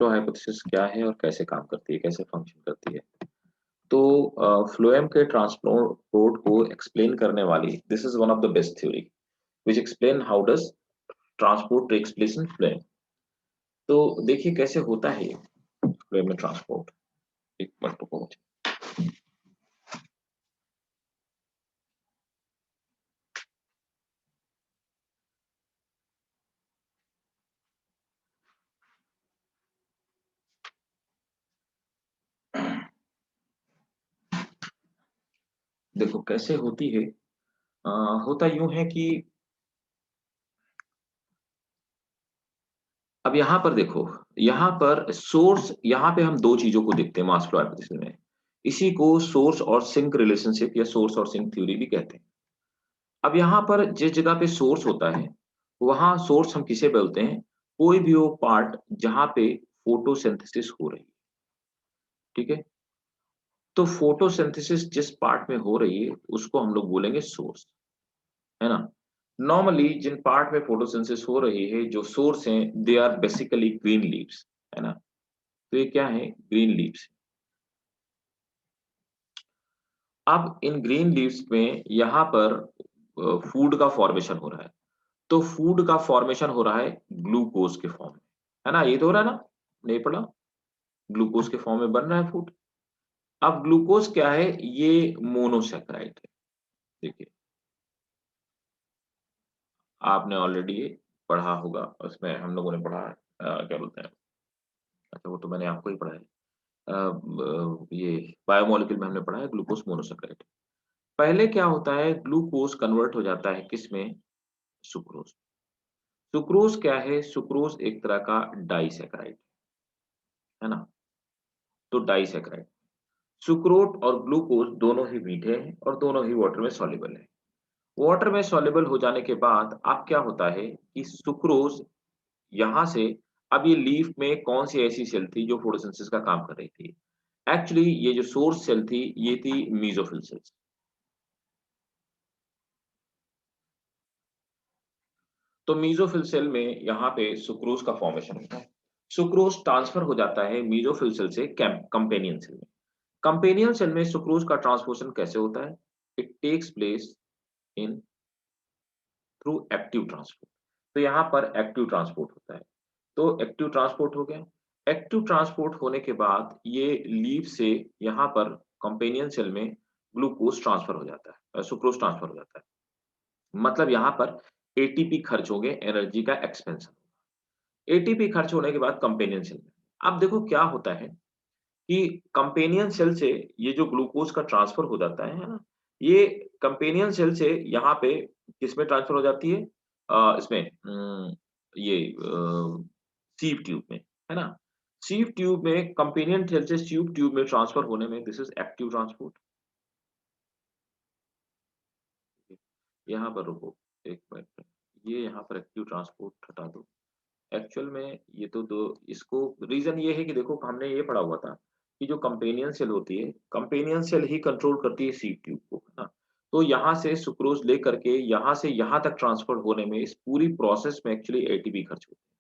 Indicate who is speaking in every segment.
Speaker 1: Flow hypothesis क्या है और कैसे काम करती है, कैसे फंक्शन करती है? तो फ्लोएम के ट्रांसपोर्ट को एक्सप्लेन करने वाली this is one of the best theory which explain how does transport takes place in phloem. तो देखिए कैसे होता है ये फ्लोएम में ट्रांसपोर्ट। एक मिनट रुको मुझे। देखो कैसे होती है। अ, होता यूं है कि अब यहाँ पर देखो, यहाँ पर सोर्स, यहाँ पे हम दो चीजों को देखते हैं मास फ्लो हाइपोथेसिस में। इसी को सोर्स और सिंक रिलेशनशिप या सोर्स और सिंक थ्योरी भी कहते हैं। अब यहाँ पर जिस जगह पे सोर्स होता है, वहां सोर्स हम किसे बोलते हैं? कोई भी वो पार्ट जहां पे फोटोसिंथेसिस हो रही है, ठीक है? तो फोटोसिंथेसिस जिस पार्ट में हो रही है, उसको हम लोग बोलेंगे सोर्स, है ना? नॉर्मली जिन पार्ट में फोटोसिंथेसिस हो रही है, जो सोर्स हैं, they are basically green leaves, है ना? तो ये क्या है? Green leaves. अब इन ग्रीन लीव्स में यहाँ पर फूड का फॉर्मेशन हो रहा है। तो फूड का फॉर्मेशन हो रहा है ग्लूकोज के फॉर्म में, है ना? ये तो हो रहा है ना? नहीं पढ़ा? ग्लूकोज के फॉर्म में बन रहा है फूड। अब ग्लूकोज क्या है? ये मोनोसैकेराइड है। देखिए, आपने ऑलरेडी पढ़ा होगा, उसमें हम लोगों ने पढ़ा है। क्या बोलते हैं, अच्छा वो तो मैंने आपको ही पढ़ा है। ये बायोमोलिक्यूल में हमने पढ़ा है ग्लूकोज मोनोसैकेराइड। पहले क्या होता है, ग्लूकोज कन्वर्ट हो जाता है किसमें? सुक्रोज। सुक्रोज क्या है? सुक्रोज एक तरह का डाइसैकेराइड, है ना? तो डाइसैकेराइड, सुक्रोज और ग्लूकोज दोनों ही मीठे हैं और दोनों ही वाटर में सॉल्युबल है। वाटर में सॉल्युबल हो जाने के बाद अब क्या होता है कि सुक्रोज यहाँ से, अब ये लीफ में कौन सी ऐसी सेल थी जो फोटोसिंथेसिस का काम कर रही थी? एक्चुअली ये जो सोर्स सेल थी, ये थी मीसोफिल सेल्स। तो मीसोफिल सेल में यहाँ पे सुक्रोज का फॉर्मेशन होता है। सुक्रोज ट्रांसफर हो जाता है मीसोफिल सेल से कंपेनियन सेल में। कंपेनियन सेल में सुक्रोज का ट्रांसपोर्शन कैसे होता है? It takes place in through active transport. तो यहाँ पर एक्टिव ट्रांसपोर्ट होता है। तो एक्टिव ट्रांसपोर्ट हो गया। एक्टिव ट्रांसपोर्ट होने के बाद ये लीफ से यहाँ पर कंपेनियन सेल में ग्लूकोज ट्रांसफर हो जाता है, सुक्रोज ट्रांसफर हो जाता है। मतलब यहाँ पर एटीपी खर्च हो गए, एनर्जी का एक्सपेंशन। एटीपी खर्च होने के बाद कंपेनियन सेल में, अब देखो क्या होता है कि कंपेनियन सेल से ये जो ग्लूकोज का ट्रांसफर हो जाता है ना? ये कंपेनियन सेल से यहाँ पे किसमें ट्रांसफर हो जाती है? इसमें ये सीव ट्यूब में, है ना? सीव ट्यूब में, कंपेनियन सेल से सीव ट्यूब में ट्रांसफर होने में दिस इज एक्टिव ट्रांसपोर्ट। यहाँ पर रुको, एक मिनट। ये यहाँ पर एक्टिव ट्रांसपोर्ट हटा दो। एक्चुअल में ये तो दो, इसको रीज़न ये है कि देखो हमने ये पढ़ा हुआ था कि जो कंपेनियन सेल होती है, कंपेनियन सेल ही कंट्रोल करती है सीड ट्यूब को, है ना? तो यहाँ से सुक्रोज लेकर के यहाँ से यहाँ तक ट्रांसफर होने में इस पूरी प्रोसेस में एक्चुअली एटीपी खर्च होता है,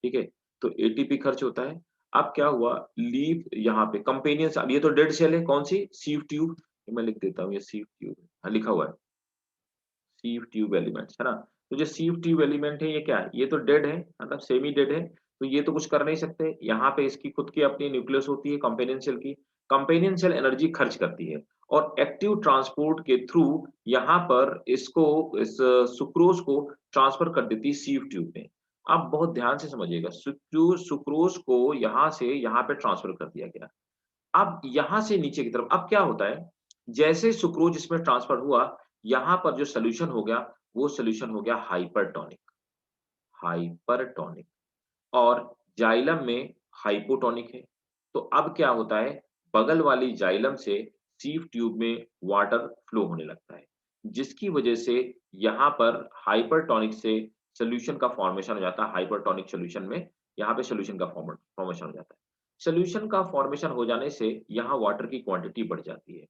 Speaker 1: ठीक है? तो एटीपी खर्च होता है। अब क्या हुआ, लीफ यहाँ पे कंपेनियन, अब ये तो डेड सेल है, कौन-सी? Sieve tube. मैं लिख देता हूँ, ये सीव ट्यूब है। हाँ, लिखा हुआ है। सीव ट्यूब एलिमेंट्स, है ना? तो जो सीव ट्यूब एलिमेंट है, ये क्या है? ये तो डेड है, मतलब सेमी डेड है, तो ये तो कुछ कर नहीं सकते। यहाँ पे इसकी खुद की अपनी न्यूक्लियस होती है कंपेनियन सेल की। कंपेनियन सेल एनर्जी खर्च करती है और एक्टिव ट्रांसपोर्ट के थ्रू यहाँ पर इसको, इस सुक्रोज को ट्रांसफर कर देती है सीव ट्यूब में। आप बहुत ध्यान से समझिएगा, सुक्रोज को यहाँ से यहाँ पे ट्रांसफर कर दिया गया। अब यहाँ से नीचे की तरफ अब क्या होता है, जैसे सुक्रोज इसमें ट्रांसफर हुआ, यहाँ पर जो सॉल्यूशन हो गया, वो सॉल्यूशन हो गया हाइपरटोनिक। हाइपरटोनिक। और जाइलम में हाइपोटोनिक है। तो अब क्या होता है, बगल वाली जाइलम से सीव ट्यूब में वाटर फ्लो होने लगता है, जिसकी वजह से यहाँ पर हाइपरटोनिक से सॉल्यूशन का फॉर्मेशन हो जाता है। हाइपरटोनिक सॉल्यूशन में यहाँ पे सॉल्यूशन का फॉर्मेशन हो जाता है। सॉल्यूशन का फॉर्मेशन हो जाने से यहाँ वाटर की क्वांटिटी बढ़ जाती है,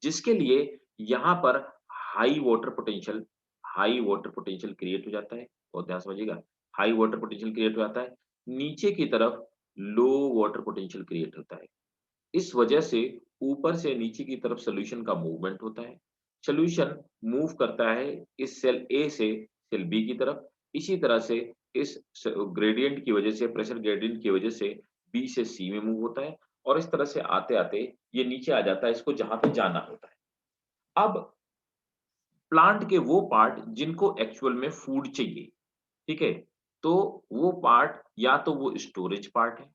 Speaker 1: जिसके लिए यहाँ पर high water potential high water potential create हो जाता है। बहुत ध्यान से समझिएगा, हाई वाटर पोटेंशियल क्रिएट हो जाता है। नीचे की तरफ लो वाटर पोटेंशियल क्रिएट होता है। इस वजह से ऊपर से नीचे की तरफ सॉल्यूशन का मूवमेंट होता है। सॉल्यूशन मूव करता है इस सेल ए से सेल बी की तरफ। इसी तरह से इस ग्रेडियंट की वजह से, प्रेशर ग्रेडियंट की वजह से बी से सी में मूव होता है और इस तरह से आते-आते ये नीचे आ जाता है इसको जहाँ पे जाना होता है। अब प्लांट के वो पार्ट जिनको एक्चुअल में फूड चाहिए, ठीक है? तो वो पार्ट या तो वो स्टोरेज पार्ट है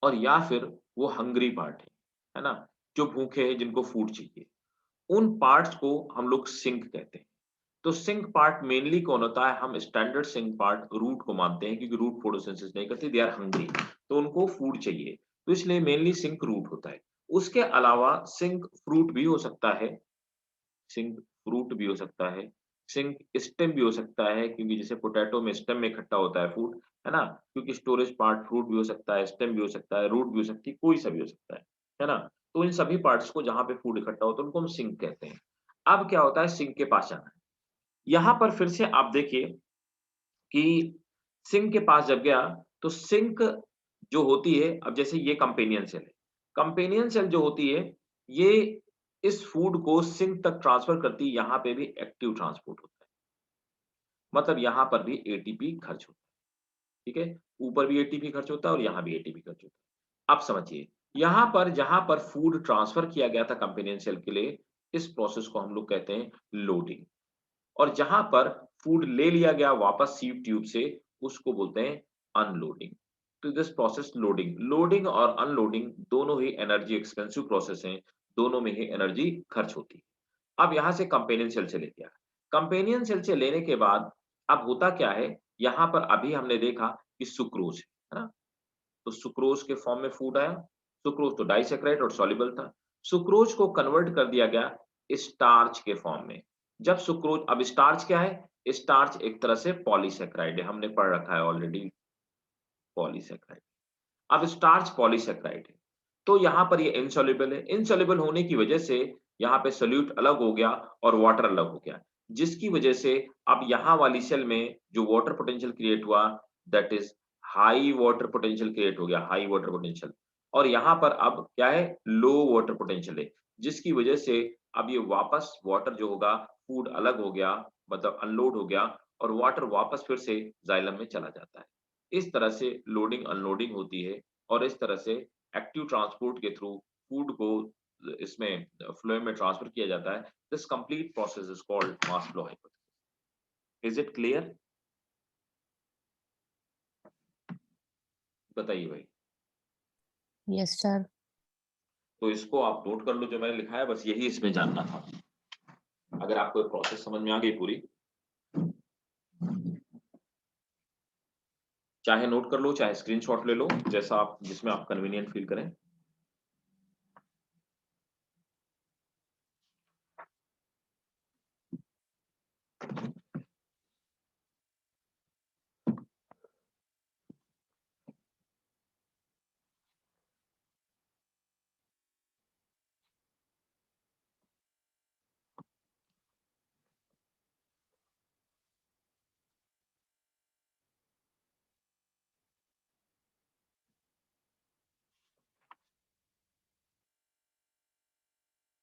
Speaker 1: और या फिर वो हंग्री पार्ट है ना? जो भूखे हैं जिनको फूड चाहिए। उन पार्ट्स को हम लोग सिंक कहते हैं। तो सिंक पार्ट मेनली कौन होता है? हम स्टैंडर्ड सिंक पार्ट रूट को मानते हैं क्योंकि रूट फोटोसिंथेसिस नहीं करती, दे आर हंग्री, तो उनको फूड चाहिए। तो इसलिए मेनली सिंक रूट होता है। उसके अलावा सिंक फ्रूट भी हो सकता है, सिंक फ्रूट भी हो सकता है, सिंक स्टेम भी हो सकता है क्योंकि जैसे पोटैटो में स्टेम में इकट्ठा होता है फूड, है ना? क्योंकि स्टोरेज पार्ट फ्रूट भी हो सकता है, स्टेम भी हो सकता है, रूट भी हो सकती है, कोई सा भी हो सकता है ना? तो इन सभी पार्ट्स को जहाँ पे फूड इकट्ठा होता है उनको हम सिंक कहते हैं। अब क्या होता है सिंक के पास जाना है। यहाँ पर फिर से आप देखिए कि सिंक के पास जब गया तो सिंक जो होती है अब जैसे ये कंपेनियन सेल है। कंपेनियन सेल जो होती है ये इस फूड को सिंक तक ट्रांसफर करती है, यहाँ पे भी एक्टिव ट्रांसपोर्ट होता है। मतलब यहाँ पर भी एटीपी खर्च होता है, ठीक है? ऊपर भी एटीपी खर्च होता है और यहाँ भी एटीपी खर्च होता है। अब समझिए, यहाँ पर जहाँ पर फूड ट्रांसफर किया गया था कंपेनियन सेल के लिए, इस प्रोसेस को हम लोग कहते हैं लोडिंग। और जहाँ पर फूड ले लिया गया वापस सीड ट्यूब से, उसको बोलते हैं अनलोडिंग। तो दिस प्रोसेस लोडिंग, लोडिंग और अनलोडिंग दोनों ही एनर्जी एक्सपेंसिव प्रोसेस हैं, दोनों में ही एनर्जी खर्च होती है। अब यहाँ से कंपेनियन सेल से लेके आए। कंपेनियन सेल से लेने के बाद अब होता क्या है, यहाँ पर अभी हमने देखा कि सुक्रोज है ना? तो सुक्रोज के फॉर्म में फूड आया। सुक्रोज तो डाइसैकेराइड और सॉल्युबल था। सुक्रोज को कन्वर्ट कर दिया गया स्टार्च के फॉर्म में। जब सुक्रोज अब स्टार्च क्या है? स्टार्च एक तरह से पॉलीसैकेराइड है, हमने पढ़ रखा है ऑलरेडी पॉलीसैकेराइड। अब स्टार्च पॉलीसैकेराइड है, तो यहाँ पर ये इनसॉल्युबल है। इनसॉल्युबल होने की वजह से यहाँ पे सोल्यूट अलग हो गया और वाटर अलग हो गया, जिसकी वजह से अब यहाँ वाली सेल में जो वाटर पोटेंशियल क्रिएट हुआ that is high water potential create हो गया, हाई वाटर पोटेंशियल। और यहाँ पर अब क्या है? लो वाटर पोटेंशियल है, जिसकी वजह से अब ये वापस वाटर जो होगा फूड अलग हो गया, मतलब अनलोड हो गया और वाटर वापस फिर से जाइलम में चला जाता है। इस तरह से लोडिंग अनलोडिंग होती है और इस तरह से एक्टिव ट्रांसपोर्ट के थ्रू फूड को इसमें फ्लोएम में ट्रांसफर किया जाता है। This complete process is called mass flow hypothesis. Is it clear? बताइए भाई।
Speaker 2: Yes sir.
Speaker 1: तो इसको आप नोट कर लो जो मैंने लिखा है, बस यही इसमें जानना था। अगर आपको प्रोसेस समझ में आ गई पूरी, चाहे नोट कर लो, चाहे स्क्रीनशॉट ले लो, जैसा आप जिसमें आप कन्वीनिएंट फील करें।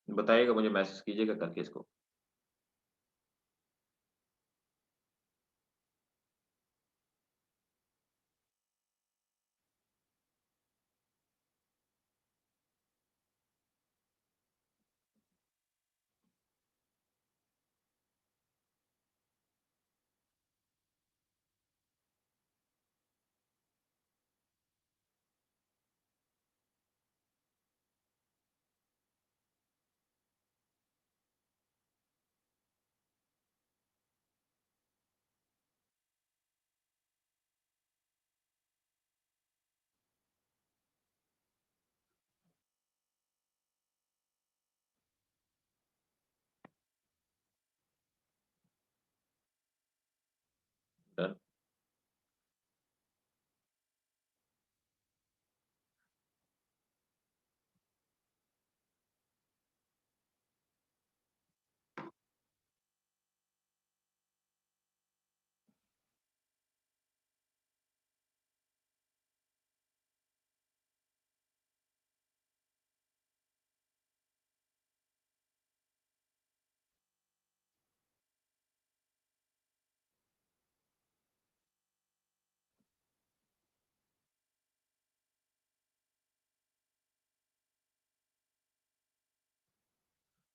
Speaker 1: बताइएगा, मुझे मैसेज कीजिएगा करके इसको।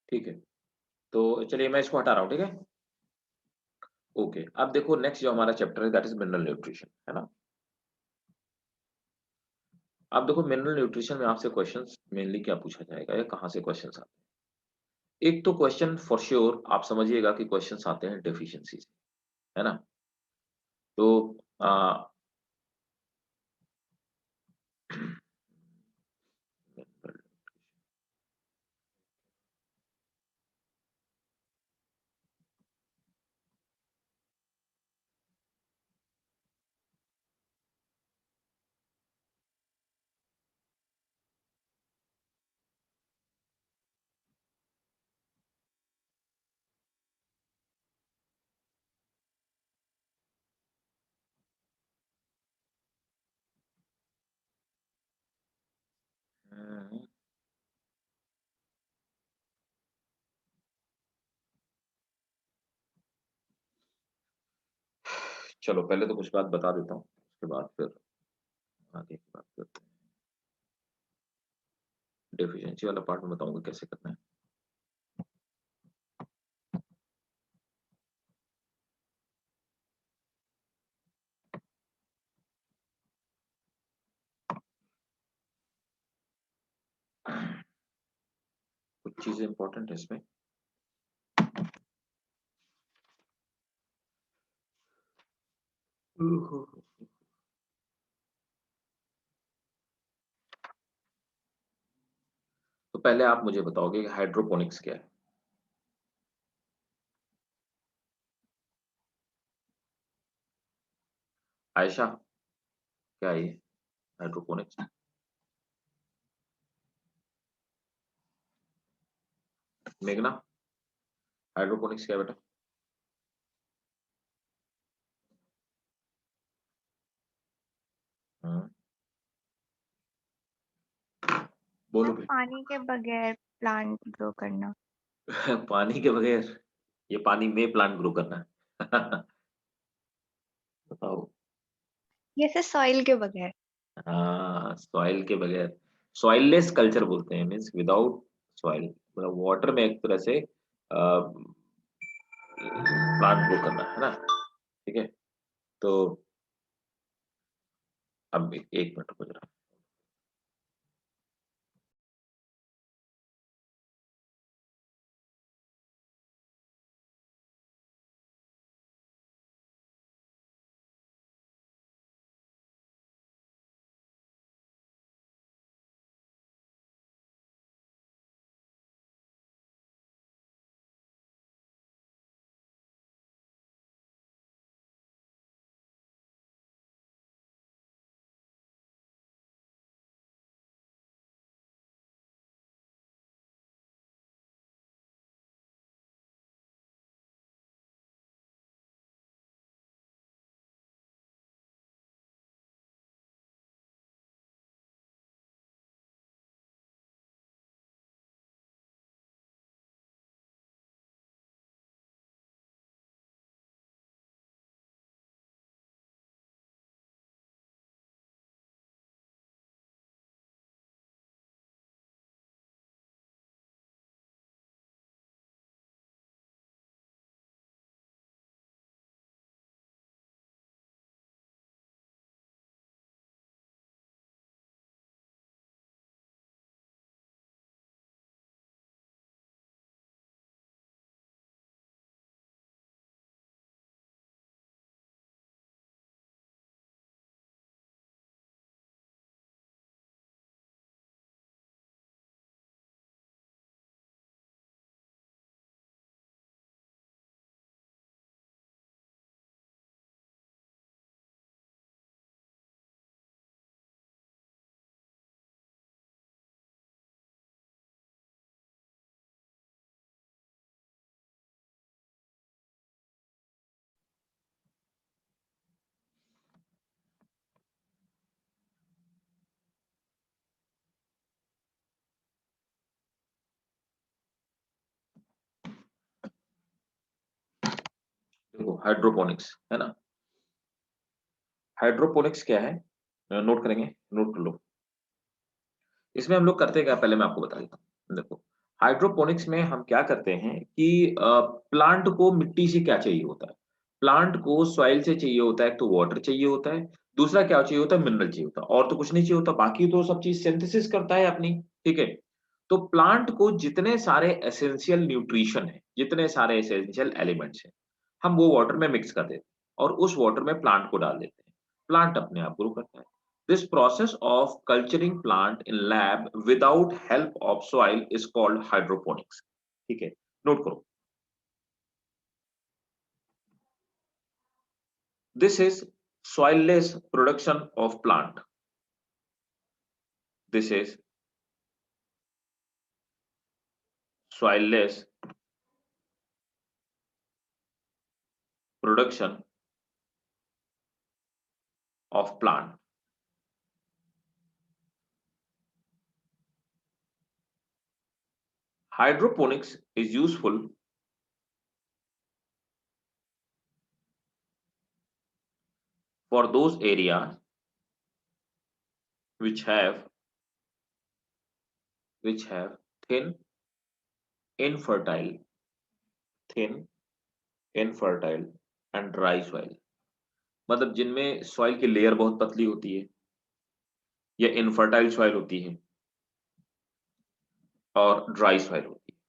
Speaker 1: ठीक है? तो चलिए मैं इसको हटा रहा हूँ, ठीक है? ओके, अब देखो नेक्स्ट जो हमारा चैप्टर है दैट इज़ मिनरल न्यूट्रिशन, है ना? अब देखो मिनरल न्यूट्रिशन में आपसे क्वेश्चंस मेनली क्या पूछा जाएगा या कहाँ से क्वेश्चंस आते हैं? एक तो क्वेश्चन फॉर श्योर आप समझिएगा कि क्वेश्चंस आते हैं डेफिशिएंसी से, है ना? तो अ, हुँ, चलो पहले तो कुछ बात बता देता हूँ, उसके बाद फिर आगे की बात करते हैं। डेफिशिएंसी वाला पार्ट मैं बताऊँगा कैसे करना है। कुछ चीज़ें इम्पोर्टेंट है इसमें। ओहो! तो पहले आप मुझे बताओगे कि हाइड्रोपोनिक्स क्या है? आयशा, क्या है ये हाइड्रोपोनिक्स? मेघना, हाइड्रोपोनिक्स क्या है बेटा? हुँ, बोलो बे
Speaker 3: पानी के बगैर प्लांट ग्रो करना।
Speaker 1: पानी के बगैर, ये पानी में प्लांट ग्रो करना है। बताओ।
Speaker 3: जैसे सॉइल के बगैर।
Speaker 1: हाँ, सॉइल के बगैर, सॉइललेस कल्चर बोलते हैं मीन्स विदाउट सॉइल मतलब वाटर में एक तरह से प्लांट ग्रो करना, है ना? ठीक है? तो अब 1 मिनट रुको ज़रा। देखो हाइड्रोपोनिक्स, है ना? हाइड्रोपोनिक्स क्या है? नोट करेंगे? नोट कर लो। इसमें हम लोग करते क्या हैं पहले मैं आपको बता देता हूँ। देखो, हाइड्रोपोनिक्स में हम क्या करते हैं कि प्लांट को मिट्टी से क्या चाहिए होता है? प्लांट को सॉइल से चाहिए होता है, एक तो वाटर चाहिए होता है, दूसरा क्या चाहिए होता है? मिनरल चाहिए होता है, और तो कुछ नहीं चाहिए होता, बाकी तो सब चीज़ सिंथेसिस करता है अपनी, ठीक है? तो प्लांट को जितने सारे एसेंशियल न्यूट्रिशन हैं, जितने सारे एसेंशियल एलिमेंट्स हैं, हम वो वाटर में मिक्स कर देते हैं और उस वाटर में प्लांट को डाल देते हैं। प्लांट अपने आप ग्रो करता है। This process of culturing plant in lab without help of soil is called hydroponics. ठीक है, नोट करो। This is soilless production of plant. This is soilless production of plant. Hydroponics is useful for those areas which have thin, infertile, thin, infertile and dry soil. मतलब जिनमें soil की layer बहुत पतली होती है या इनफर्टाइल सॉइल होती है और ड्राई सॉइल होती है।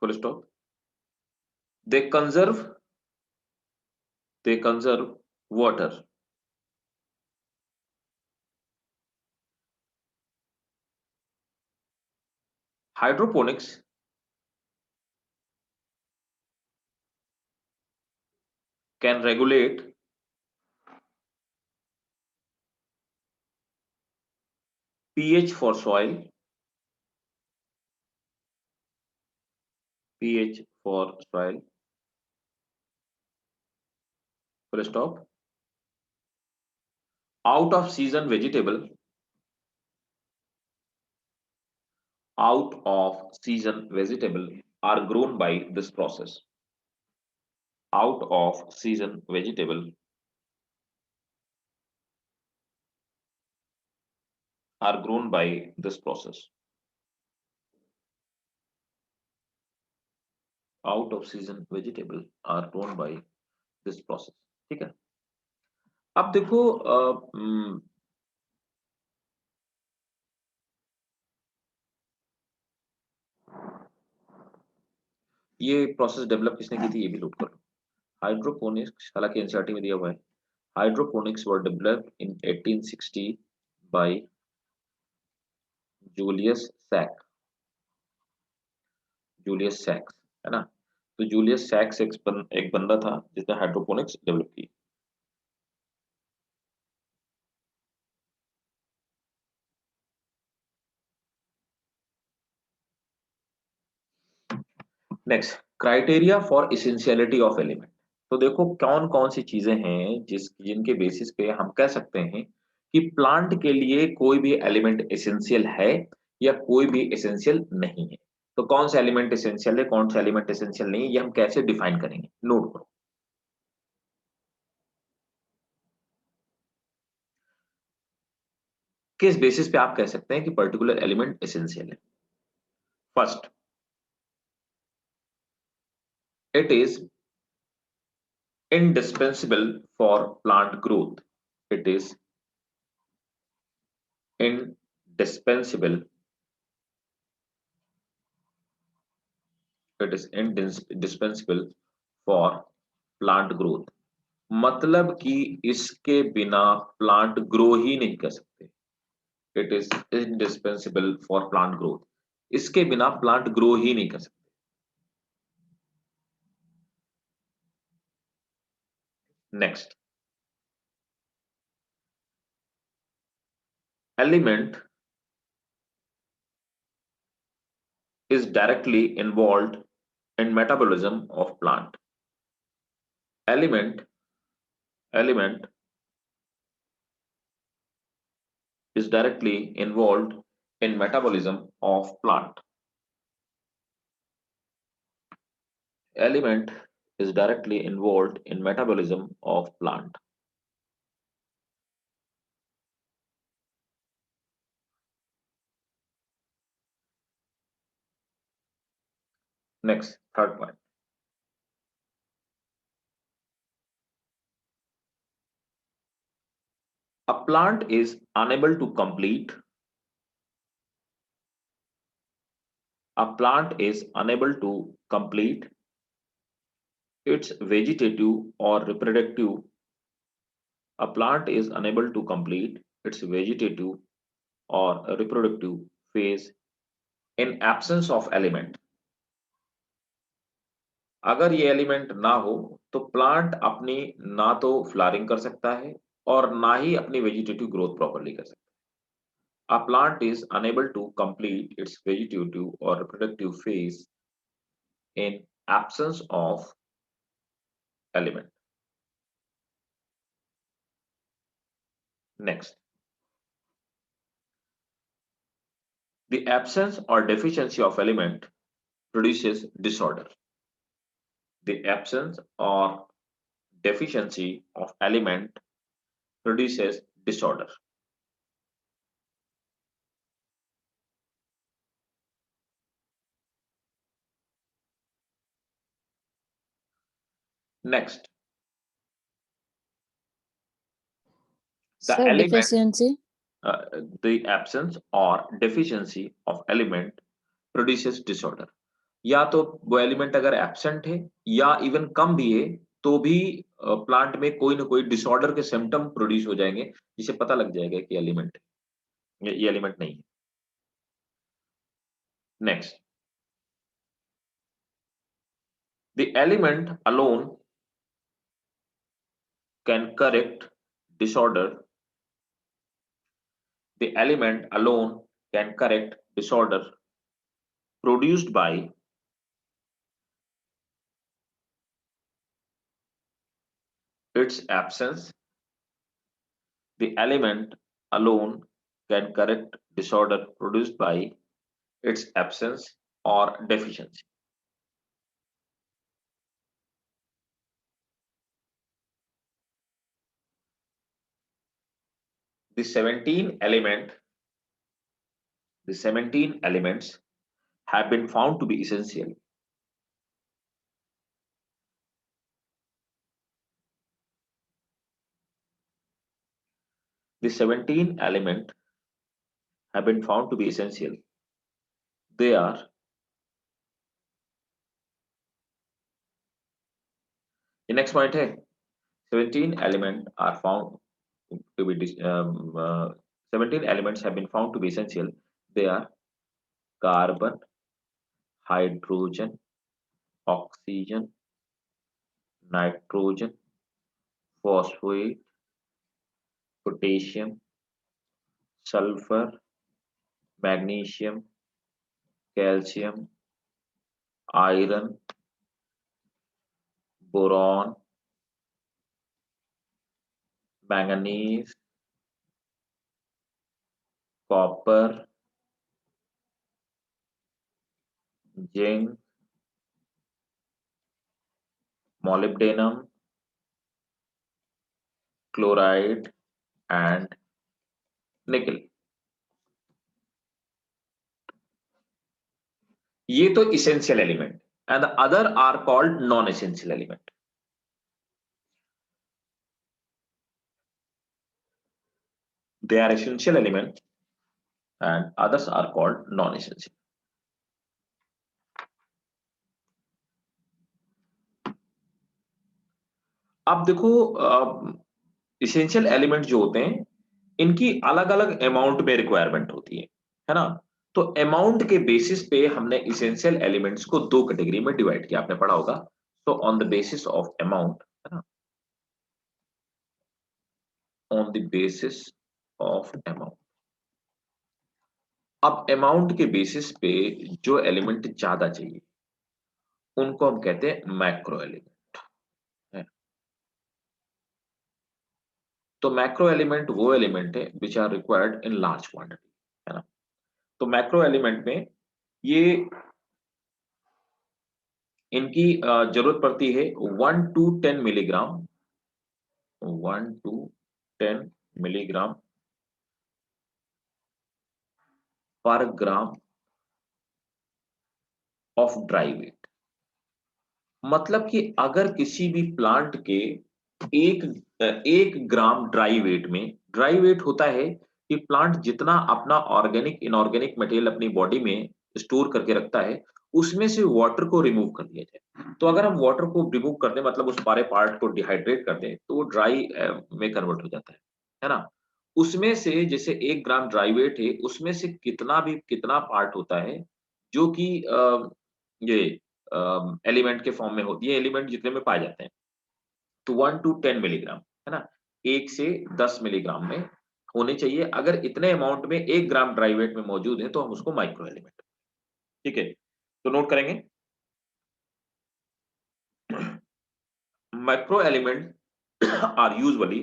Speaker 1: Full stop. they conserve water. Hydroponics can regulate pH for soil, pH for soil, full stop. Out of season vegetable, are grown by this process. Out of season vegetable are grown by this process. Out of season vegetable are grown by this process. ठीक है। अब देखो ये process develop किसने की थी ये भी नोट कर लो। हाइड्रोपोनिक्स, हालांकि एनसीईआरटी में दिया हुआ है। Hydroponics were developed in 1860 by Julius Sachs. Julius सैक्स, है ना? तो जूलियस सैक्स एक बंदा था जिसने हाइड्रोपोनिक्स डेवलप की। Next, criteria for essentiality of element. तो देखो कौन कौन सी चीजें हैं जिनके बेसिस पे हम कह सकते हैं कि प्लांट के लिए कोई भी एलिमेंट एसेंशियल है या कोई भी एसेंशियल नहीं है। तो कौन सा एलिमेंट एसेंशियल है, कौन सा एलिमेंट एसेंशियल नहीं है, ये हम कैसे डिफाइन करेंगे, नोट करो। किस बेसिस पे आप कह सकते हैं कि पर्टिकुलर एलिमेंट एसेंशियल है? First, it is indispensable for plant growth. It is indispensable. It is indispensable for plant growth. मतलब कि इसके बिना प्लांट ग्रो ही नहीं कर सकते। It is indispensable for plant growth. इसके बिना प्लांट ग्रो ही नहीं कर सकते। Next, element is directly involved in metabolism of plant. Element is directly involved in metabolism of plant. Element is directly involved in metabolism of plant. Next, third point. A plant is unable to complete. A plant is unable to complete its vegetative or reproductive. A plant is unable to complete its vegetative or reproductive phase in absence of element. अगर ये element ना हो तो plant अपनी ना तो flowering कर सकता है और ना ही अपनी वेजिटेटिव ग्रोथ प्रॉपर्ली कर सकता है. A plant is unable to complete its vegetative or reproductive phase in absence of element. Next, the absence or deficiency of element produces disorder. The absence or deficiency of element produces disorder. Next, the
Speaker 2: Sir,
Speaker 1: element,
Speaker 2: deficiency.
Speaker 1: the absence or deficiency of element produces disorder. या तो वो element अगर absent है या even come भी है तो भी प्लांट में कोई ना कोई डिसऑर्डर के सिम्टम प्रोड्यूस हो जाएंगे जिसे पता लग जाएगा कि एलिमेंट है, ये एलिमेंट नहीं है. Next, the element alone can correct disorder. The element alone can correct disorder produced by its absence. The element alone can correct disorder produced by its absence or deficiency. The 17 elements have been found to be essential. The 17 elements have been found to be essential. They are the next point है 17 elements are found to be 17 elements have been found to be essential. They are carbon, hydrogen, oxygen, nitrogen, phosphate, potassium, sulfur, magnesium, calcium, iron, boron, manganese, copper, zinc, molybdenum, chloride, and nickel. ये तो essential element and the other are called non-essential element. They are essential element and others are called non-essential. अब देखो essential element जो होते हैं इनकी अलग अलग अमाउंट में रिक्वायरमेंट होती है ना. तो अमाउंट के बेसिस पे हमने इसेंशियल एलिमेंट्स को दो कैटेगरी में डिवाइड किया, आपने पढ़ा होगा. तो on the basis of amount, है ना, on the basis of amount. अब अमाउंट के बेसिस पे जो एलिमेंट ज्यादा चाहिए उनको हम कहते हैं मैक्रो एलिमेंट. तो मैक्रो एलिमेंट वो एलिमेंट है which are required in large quantity, है ना. तो मैक्रो एलिमेंट में ये इनकी जरूरत पड़ती है 1 to 10 मिलीग्राम, 1 to 10 मिलीग्राम पर ग्राम ऑफ ड्राई वेट. मतलब कि अगर किसी भी प्लांट के 1 ग्राम ड्राई वेट में, ड्राई वेट होता है कि प्लांट जितना अपना ऑर्गेनिक इनऑर्गेनिक मटेरियल अपनी बॉडी में स्टोर करके रखता है, उसमें से वाटर को रिमूव कर दिया जाए। तो अगर हम वाटर को रिमूव कर दें, मतलब उस सारे पार्ट को डिहाइड्रेट कर दें, तो वो ड्राई में कन्वर्ट हो जाता है ना? उसमें से जैसे 1 ग्राम ड्राई वेट है, उसमें से कितना पार्ट होता है जो कि ये एलिमेंट के फॉर्म में होती है, एलिमेंट जितने में पाए जाते हैं। तो 1 टू 10 मिलीग्राम, है ना? 1 से 10 मिलीग्राम में होने चाहिए। अगर इतने अमाउंट में 1 ग्राम ड्राई वेट में मौजूद है, तो हम उसको माइक्रो एलिमेंट, ठीक है? तो नोट करेंगे। Micro element are usually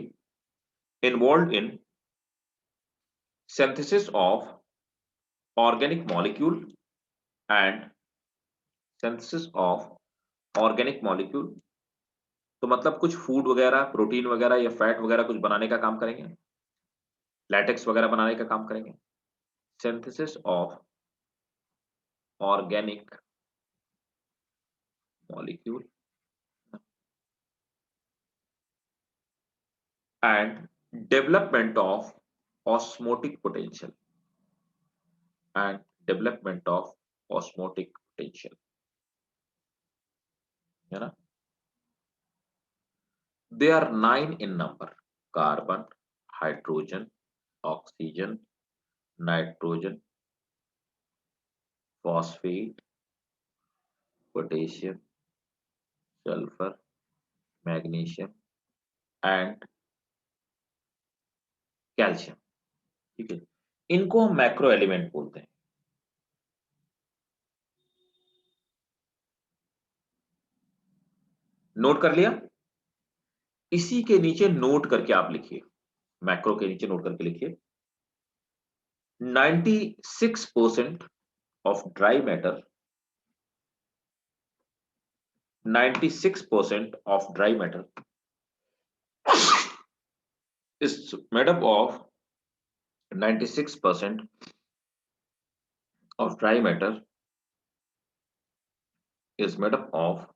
Speaker 1: involved in synthesis of organic molecule and synthesis of organic molecule. तो मतलब कुछ फूड वगैरह, प्रोटीन वगैरह या फैट वगैरह कुछ बनाने का काम करेंगे, लैटेक्स वगैरह बनाने का काम करेंगे। Synthesis of organic molecule and development of osmotic potential and development of osmotic potential, है ना? They are 9 in number: carbon, hydrogen, oxygen, nitrogen, phosphate, potassium, sulfur, magnesium and calcium, ठीक है? इनको हम मैक्रो एलिमेंट बोलते हैं। नोट कर लिया? इसी के नीचे नोट करके आप लिखिए, मैक्रो के नीचे नोट करके लिखिए 96% of dry matter, 96% of dry matter is made up of 96% of dry matter is made up of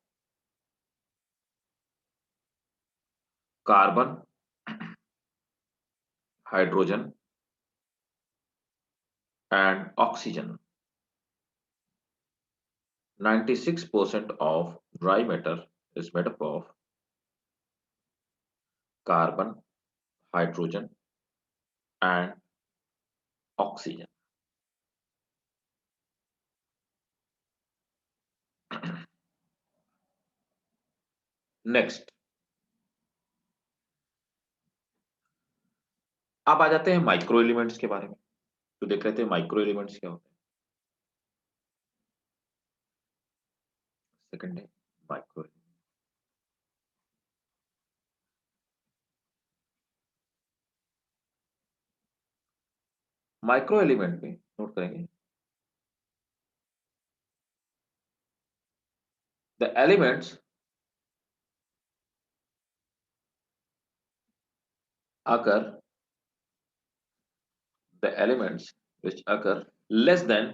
Speaker 1: carbon, hydrogen and oxygen. 96% of dry matter is made up of carbon, hydrogen and oxygen. Next, अब आ जाते हैं micro elements के बारे में। तो देख लेते हैं माइक्रो एलिमेंट्स क्या होते हैं। सेकंड है माइक्रो। माइक्रो एलिमेंट में नोट करेंगे the elements occur the elements which occur less than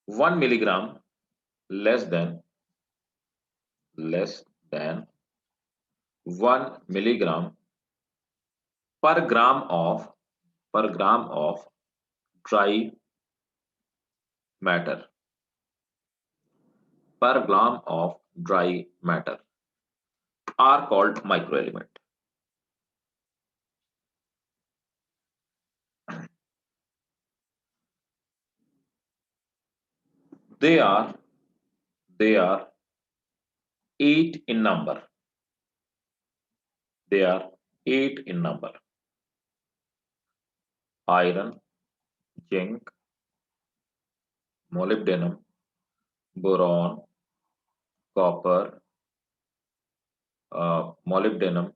Speaker 1: 1 milligram, less than 1 milligram per gram of dry matter, per gram of dry matter are called microelement. They are 8 in number. They are 8 in number: iron, zinc, molybdenum, boron, copper, molybdenum,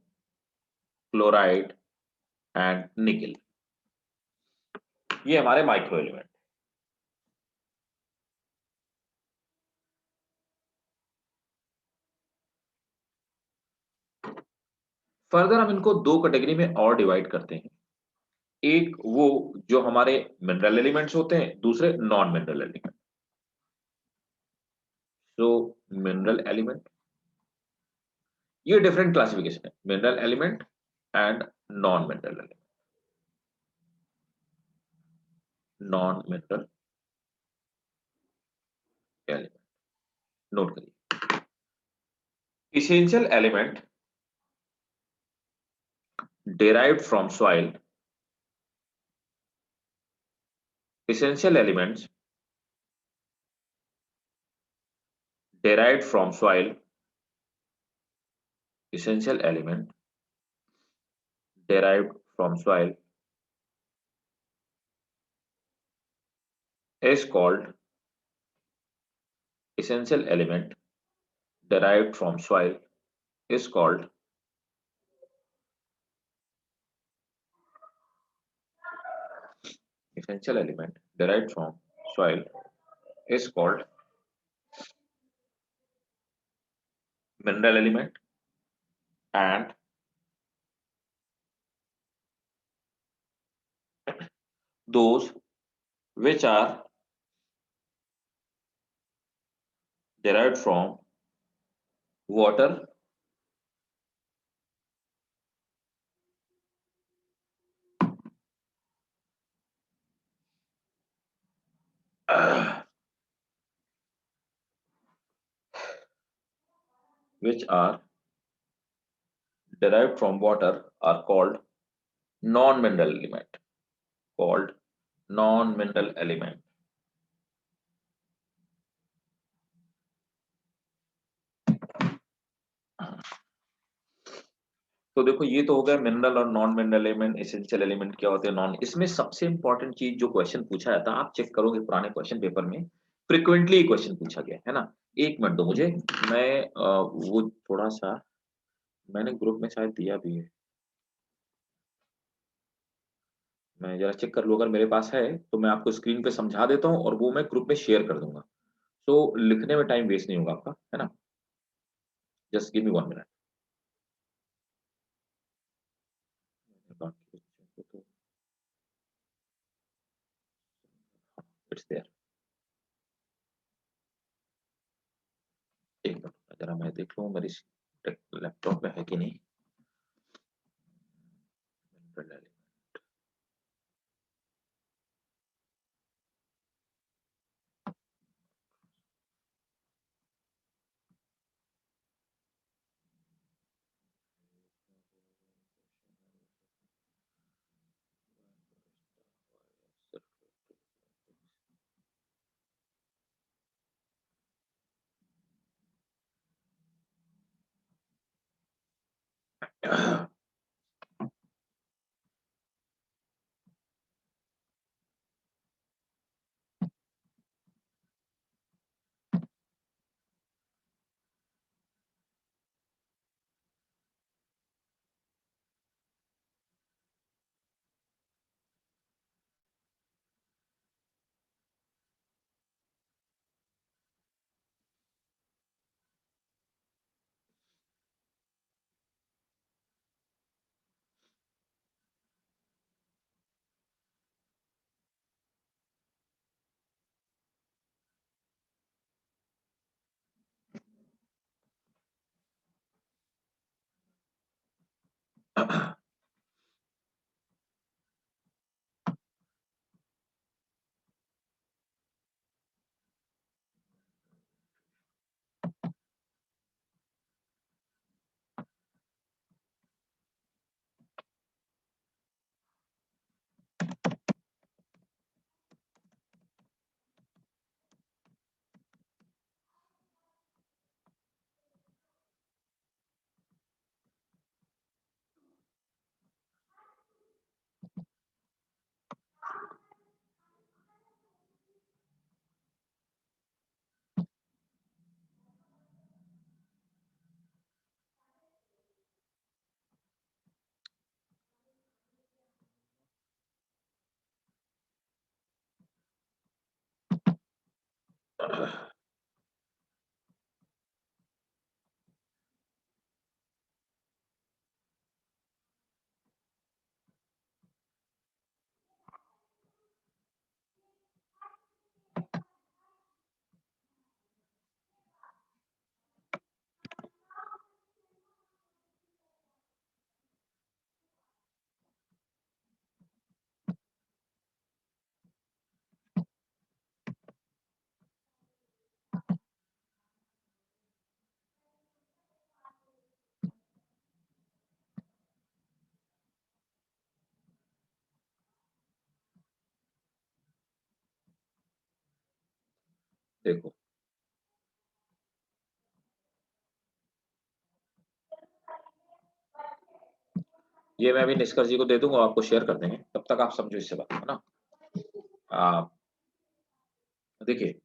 Speaker 1: chloride and निकल। ये हमारे micro element. Further हम इनको दो category में और divide करते हैं। एक वो जो हमारे मिनरल एलिमेंट्स होते हैं, दूसरे non mineral element. So mineral element, ये डिफरेंट क्लासिफिकेशन है, mineral element and non mineral element. Non mineral element note करिए। Essential element derived from soil, essential elements derived from soil, essential element derived from soil is called essential element derived from soil is called essential element derived from soil is called mineral element, and those which are derived from water, which are derived from water are called non-mineral element, called non-mineral element. तो देखो ये तो हो गया mineral और non mineral element, essential element क्या होते हैं, नॉन। इसमें सबसे इंपॉर्टेंट चीज जो क्वेश्चन पूछा जाता है, आप चेक करोगे पुराने क्वेश्चन पेपर में फ्रिक्वेंटली क्वेश्चन पूछा गया है ना। एक मिनट दो मुझे, मैं वो थोड़ा सा मैंने ग्रुप में शायद दिया भी है, मैं जरा चेक कर लूँ, अगर मेरे पास है तो मैं आपको स्क्रीन पे समझा देता हूँ और वो मैं ग्रुप में शेयर कर दूंगा। तो लिखने में टाइम वेस्ट नहीं होगा आपका, है ना। Just give me 1 minute. बाकी बच्चों को तो इट्स देयर। एक मिनट जरा मैं देख लूँ मेरी लैपटॉप में है कि नहीं। देखो ये मैं अभी निष्कर्ष जी को दे दूंगा, आपको शेयर कर देंगे, तब तक आप समझो इससे बात, है ना। देखिए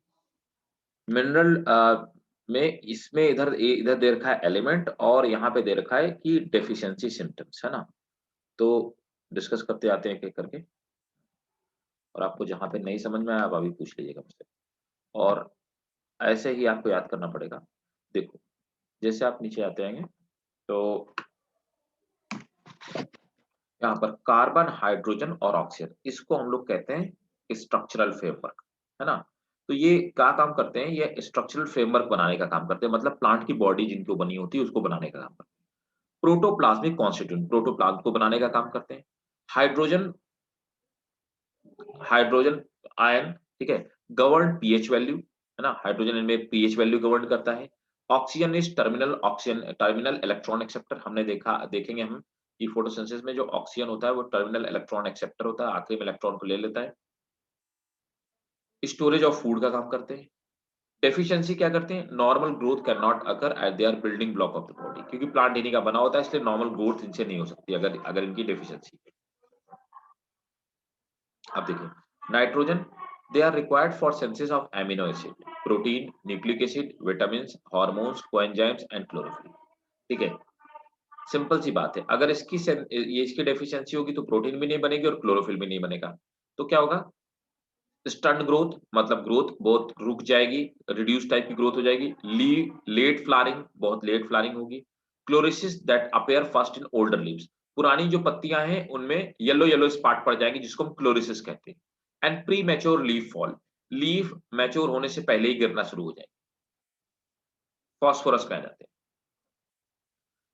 Speaker 1: मिनरल में इसमें इधर दे रखा है एलिमेंट और यहाँ पे दे रखा है कि डेफिशिएंसी सिम्टम्स, है ना। तो डिस्कस करते आते हैं एक-एक करके, और आपको जहाँ पे नहीं समझ में आया आप अभी पूछ लीजिएगा मुझसे, और ऐसे ही आपको याद करना पड़ेगा। देखो, जैसे आप नीचे आते आएँगे तो यहाँ पर कार्बन, हाइड्रोजन और ऑक्सीजन, इसको हम लोग कहते हैं स्ट्रक्चरल फ्रेमवर्क, है ना। तो ये क्या काम करते हैं, ये स्ट्रक्चरल फ्रेमवर्क बनाने का काम करते हैं, मतलब प्लांट की बॉडी जिनको बनी होती है उसको बनाने का काम करते हैं। प्रोटोप्लाज्मिक कॉन्स्टिट्यूएंट, प्रोटोप्लाज्म को बनाने का काम करते हैं। हाइड्रोजन हाइड्रोजन आयन, ठीक है, गवर्न पीएच वैल्यू, है ना, हाइड्रोजन इनमें पीएच वैल्यू गवर्न करता है। ऑक्सीजन टर्मिनल इलेक्ट्रॉन एक्सेप्टर, हमने देखेंगे हम कि फोटोसिंथेसिस में जो ऑक्सीजन होता है वो टर्मिनल इलेक्ट्रॉन एक्सेप्टर होता है, आखिरी में इलेक्ट्रॉन को ले लेता है। स्टोरेज ऑफ फूड का काम करते हैं। डेफिशिएंसी क्या करते हैं, normal growth can not occur at they are building block of the body, क्योंकि प्लांट इन्हीं का बना होता है, इसलिए नॉर्मल ग्रोथ इनसे नहीं हो सकती अगर अगर इनकी डेफिशिएंसी। अब देखिए nitrogen, they are required for synthesis of amino acid, protein, nucleic acid, vitamins, hormones, coenzymes and chlorophyll, ठीक है। सिंपल सी बात है, अगर ये इसकी डेफिशिएंसी होगी तो प्रोटीन भी नहीं बनेगी और क्लोरोफिल भी नहीं बनेगा, तो क्या होगा, स्टन्ड ग्रोथ, मतलब ग्रोथ बहुत रुक जाएगी, रिड्यूस टाइप की ग्रोथ हो जाएगी। लेट फ्लावरिंग, बहुत लेट फ्लावरिंग होगी। Chlorosis that appear first in older leaves, पुरानी जो पत्तियां हैं उनमें येलो येलो स्पॉट पड़ जाएंगे जिसको हम क्लोरोसिस कहते हैं। And pre mature leaf fall, leaf mature होने से पहले ही गिरना शुरू हो जाएगी, फॉस्फोरस कह जाते हैं।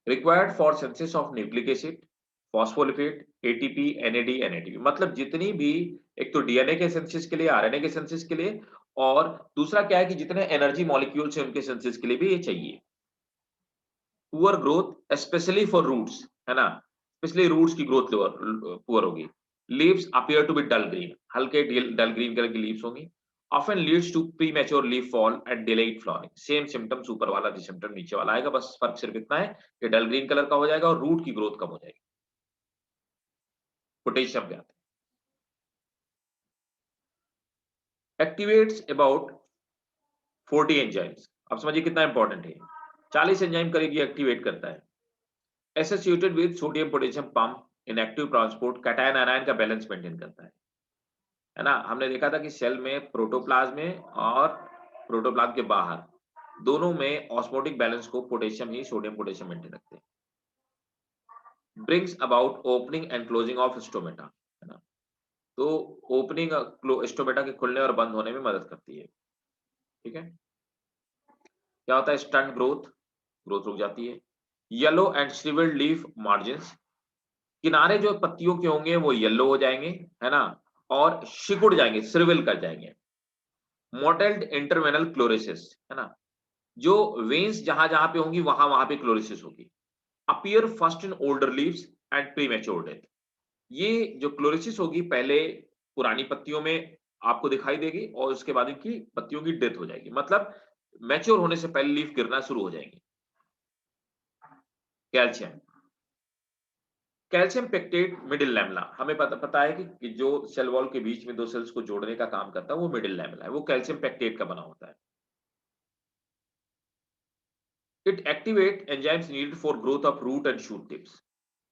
Speaker 1: Required for synthesis of nucleic acid, phospholipid, ATP, NAD, NADP, मतलब जितनी भी, एक तो डीएनए के सिंथेसिस के लिए, आरएनए के सिंथेसिस के लिए, और दूसरा क्या है कि जितने एनर्जी मॉलिक्यूल्स हैं उनके सिंथेसिस के लिए भी ये चाहिए। Poor growth specially for roots, है ना, स्पेशली रूट्स की ग्रोथ पुअर होगी। Leaves appear to be dull green, हल्के डल ग्रीन कलर की लीव्स होंगी। Often leads to premature leaf fall and delayed flowering, same symptoms ऊपर वाला जो सिम्टम नीचे वाला आएगा, बस फर्क सिर्फ इतना है कि डल ग्रीन कलर का हो जाएगा और रूट की ग्रोथ कम हो जाएगी। पोटेशियम पे आते हैं, एक्टिवेट्स अबाउट 40 एंजाइम्स, अब समझिए कितना इंपॉर्टेंट है, 40 एंजाइम करीब ये एक्टिवेट करता है। Associated with sodium potassium pump in active transport, cation ion का बैलेंस मेंटेन करता है ना। हमने देखा था कि सेल में, प्रोटोप्लाज्म में और प्रोटोप्लाज्म के बाहर, दोनों में ऑस्मोटिक बैलेंस को पोटेशियम ही, सोडियम पोटेशियम मेंटेन रखते हैं। Brings about opening and closing of stomata, है ना, तो ओपनिंग स्टोमेटा के खुलने और बंद होने में मदद करती है, ठीक है। क्या होता है, स्टंट ग्रोथ, ग्रोथ रुक जाती है। Yellow and shrivelled leaf margins, किनारे जो पत्तियों के होंगे वो येलो हो जाएंगे, है ना, और सिकुड़ जाएंगे, श्रिवल कर जाएंगे। मोटेल्ड इंटरवेनल क्लोरोसिस, है ना, जो वेन्स जहां जहां पे होंगी वहां वहां पे क्लोरोसिस होगी। Appear first in older leaves and premature death, ये जो क्लोरोसिस होगी पहले पुरानी पत्तियों में आपको दिखाई देगी और उसके बाद इनकी पत्तियों की डेथ हो जाएगी, मतलब मैच्योर होने से पहले लीफ गिरना शुरू हो जाएंगी। Calcium, calcium pectate middle lamella, हमें पता है कि जो सेल वॉल के बीच में दो सेल्स को जोड़ने का काम करता है वो मिडिल लैमेला है, वो कैल्शियम पेक्टेट का बना होता है। It activate enzymes needed for growth of root and shoot tips,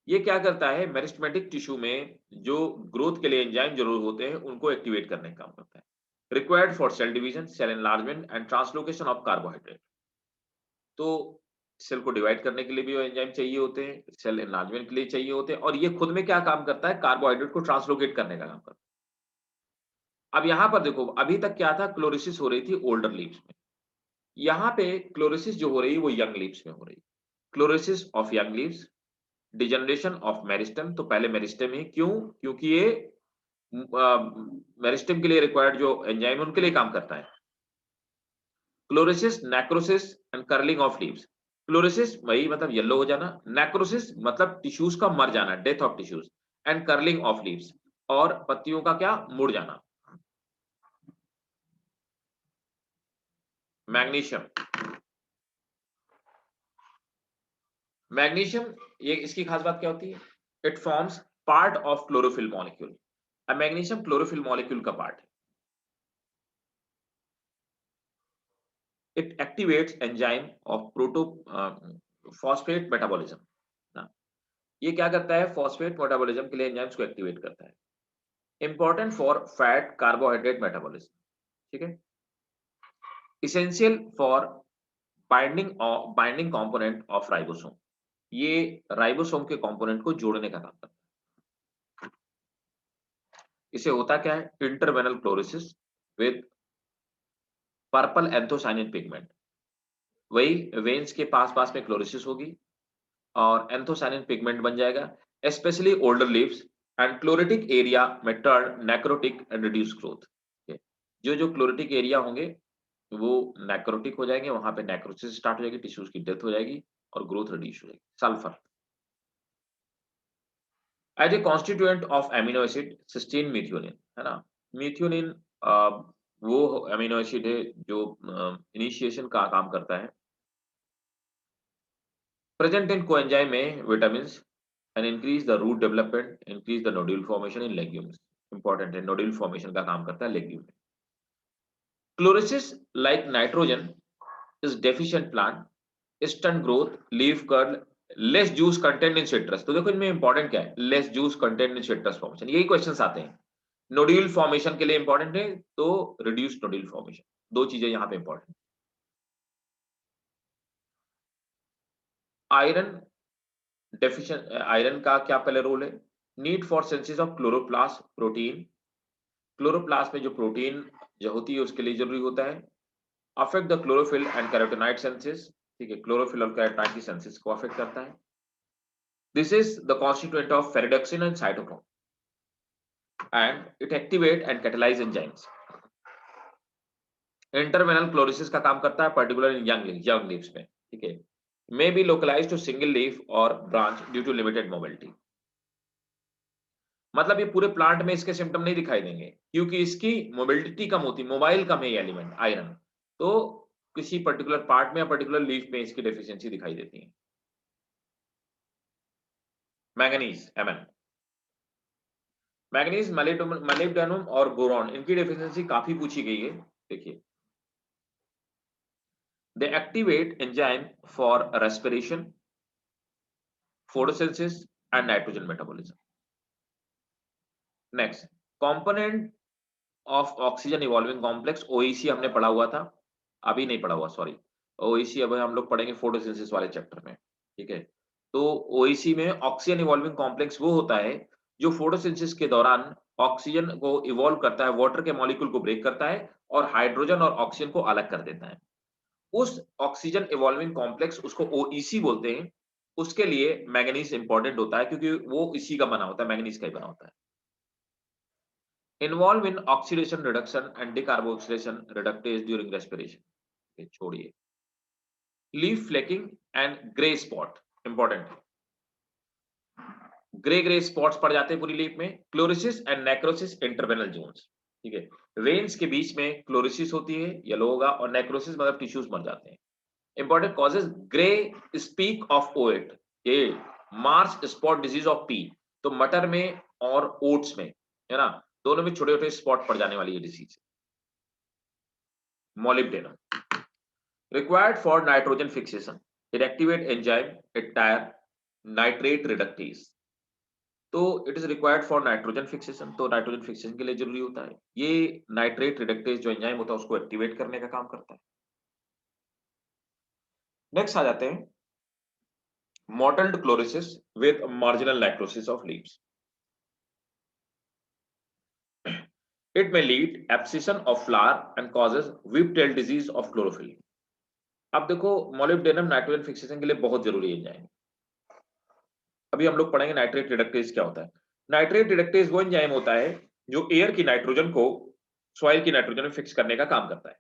Speaker 1: ये क्या करता है, मेरिस्टेमेटिक टिश्यू में जो ग्रोथ के लिए एंजाइम जरूर होते हैं उनको एक्टिवेट करने का काम करता है। Required for cell division, cell enlargement and translocation of carbohydrate, तो सेल को डिवाइड करने के लिए भी वो एंजाइम चाहिए होते हैं, सेल एनलार्जमेंट के लिए चाहिए होते हैं, और ये खुद में क्या काम करता है, कार्बोहाइड्रेट को ट्रांसलोकेट करने का काम करता है। अब यहां पर देखो, अभी तक क्या था, क्लोरोसिस हो रही थी ओल्डर लीव्स में, यहाँ पे क्लोरोसिस जो हो रही है वो यंग लीव्स में हो रही है। Chlorosis of young leaves, degeneration of meristem, तो पहले मेरिस्टेम ही, क्यों, क्योंकि ये मेरिस्टेम के लिए रिक्वायर्ड जो एंजाइम उनके लिए काम करता है। Chlorosis, necrosis and curling of leaves, chlorosis वही मतलब येलो हो जाना, नेक्रोसिस मतलब टिश्यूज का मर जाना, death of tissues, and curling of leaves, और पत्तियों का क्या, मुड़ जाना। मैग्नीशियम, मैग्नीशियम ये इसकी खास बात क्या होती है? It forms part of chlorophyll molecule. अब मैग्नीशियम क्लोरोफिल मॉलिक्यूल का पार्ट है। It activates enzyme of proto phosphate metabolism ना, ये क्या करता है? फॉस्फेट मेटाबॉलिज्म के लिए एंजाइम्स को एक्टिवेट करता है। Important for fat carbohydrate metabolism, ठीक है। Essential for binding component of ribosome, ये राइबोसोम के कंपोनेंट को जोड़ने का काम करता है। इसे होता क्या है? Interveinal chlorosis with purple anthocyanin pigment, वही वेन्स के पास में क्लोरोसिस होगी और एंथोसायनिन पिगमेंट बन जाएगा, specially older leaves and chlorotic area में turn necrotic and reduce growth. जो क्लोरेटिक एरिया होंगे वो नेक्रोटिक हो जाएंगे, वहां पे नेक्रोसिस स्टार्ट हो जाएगी, टिश्यूज की डेथ हो जाएगी और ग्रोथ रिड्यूस हो जाएगी। Sulphur as a constituent of amino acid cysteine methionine, है ना। मिथ्योनिन वो एमिनो एसिड है जो इनिशिएशन का काम करता है। प्रेजेंट इन कोएंजाइम में vitamins and increase the root development, increase the nodule formation in legumes. Important है, नोड्यूल फॉर्मेशन का काम करता है लेग्यूम में। Chlorosis like nitrogen is deficient plant, stunt growth, leaf curl, less juice content in citrus. तो देखो इनमें important क्या है? Less juice content in citrus formation, यही क्वेश्चंस आते हैं। नोड्यूल फॉर्मेशन के लिए इंपॉर्टेंट है, तो रिड्यूस नोड्यूल फॉर्मेशन, दो चीजें यहां पे इंपॉर्टेंट। आयरन डेफिशिएंट, आयरन का क्या पहले रोल है? Need for synthesis of chloroplast protein, chloroplast में जो प्रोटीन जो होती है उसके लिए जरूरी होता है। Affect the chlorophyll and carotenoid synthesis, ठीक है, क्लोरोफिल और कैरोटीनॉइड की सिंथेसिस को अफेक्ट करता है। This is the constituent of ferredoxin and cytochrome and it activate and catalyse enzymes. Interveinal chlorosis का काम करता है पर्टिकुलर इन यंग लीव्स में, ठीक है। May be localised to single leaf और branch due to limited mobility. मतलब ये पूरे प्लांट में इसके सिम्टम नहीं दिखाई देंगे क्योंकि इसकी मोबिलिटी कम होती, मोबाइल कम है ये एलिमेंट आयरन, तो किसी पर्टिकुलर पार्ट में या पर्टिकुलर लीफ में इसकी डेफिशिएंसी दिखाई देती है। मैंगनीज Mn, मैंगनीज, मोलिब्डेनम और बोरॉन, इनकी डेफिशिएंसी काफी पूछी गई है। देखिए, they activate enzyme for respiration, photosynthesis and nitrogen metabolism. Next, component of oxygen evolving complex, OEC हमने पढ़ा हुआ था, अभी नहीं पढ़ा हुआ, सॉरी। ओईसी अब हम लोग पढ़ेंगे फोटोसिंथेसिस वाले चैप्टर में, ठीक है। तो ओईसी में ऑक्सीजन इवॉल्विंग कॉम्प्लेक्स वो होता है जो फोटोसिंथेसिस के दौरान ऑक्सीजन को इवॉल्व करता है, वाटर के मॉलिक्यूल को ब्रेक करता है और हाइड्रोजन और ऑक्सीजन को अलग कर देता है। उस ऑक्सीजन इवॉल्विंग कॉम्प्लेक्स, उसको ओईसी बोलते हैं। उसके लिए मैंगनीज इंपॉर्टेंट होता है क्योंकि वो इसी का बना होता है, मैंगनीज का ही बना होता है। Involve in oxidation reduction and decarboxylation reductase during respiration. Okay, छोड़िए। Leaf flaking and gray spot important है। ग्रे स्पॉट्स पड़ जाते हैं पूरी लीफ में। क्लोरोसिस एंड नेक्रोसिस इंटरवेनल जोन्स, ठीक है। वेन्स के बीच में क्लोरोसिस होती है, येलो होगा, और नेक्रोसिस मतलब टिश्यूज मर जाते हैं। Important causes, grey speck of oat, ये marsh spot disease of pea, तो मटर में और ओट्स में, है ना, दोनों में छोटे छोटे स्पॉट पड़ जाने वाली ये disease. molybdenum required for nitrogen fixation, it activate enzyme entire nitrate reductase, तो it is required for nitrogen fixation, तो नाइट्रोजन फिक्सेशन के लिए जरूरी होता है। ये नाइट्रेट रिडक्टेज जो एंजाइम होता है उसको एक्टिवेट करने का काम करता है। नेक्स्ट आ जाते हैं mottled chlorosis with marginal necrosis of leaves. It may lead abscission of flower and causes whiptail disease of chlorophyll. अब देखो, मोलिब्डेनम नाइट्रोजन फिक्सेशन के लिए बहुत जरूरी एंजाइम। अभी हम लोग पढ़ेंगे नाइट्रेट रिडक्टेज क्या होता है। नाइट्रेट रिडक्टेज वो एंजाइम होता है जो एयर की नाइट्रोजन को सॉइल की नाइट्रोजन में फिक्स करने का काम करता है।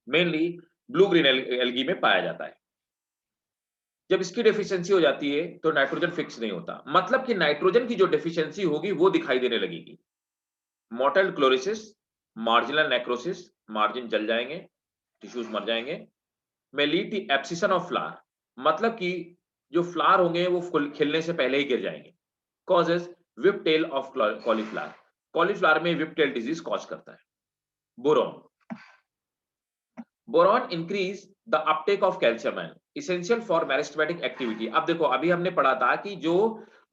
Speaker 1: मेनली ब्लू ग्रीन एल्गी में पाया जाता है। जब इसकी डेफिशिएंसी हो जाती है तो नाइट्रोजन फिक्स नहीं होता, मतलब कि नाइट्रोजन की जो डेफिशिएंसी होगी वो दिखाई देने लगेगी। Mottled chlorosis, marginal necrosis, margin जल जाएंगे, टिश्यूज मर जाएंगे। may lead to abscission of flower, मतलब कि जो फ्लावर होंगे वो खिलने से पहले ही गिर जाएंगे। causes whip tail of cauliflower, cauliflower में whip tail disease कॉज करता है। Boron increase the Uptake of calcium ion essential for meristematic activity. अब देखो, अभी हमने पढ़ा था कि जो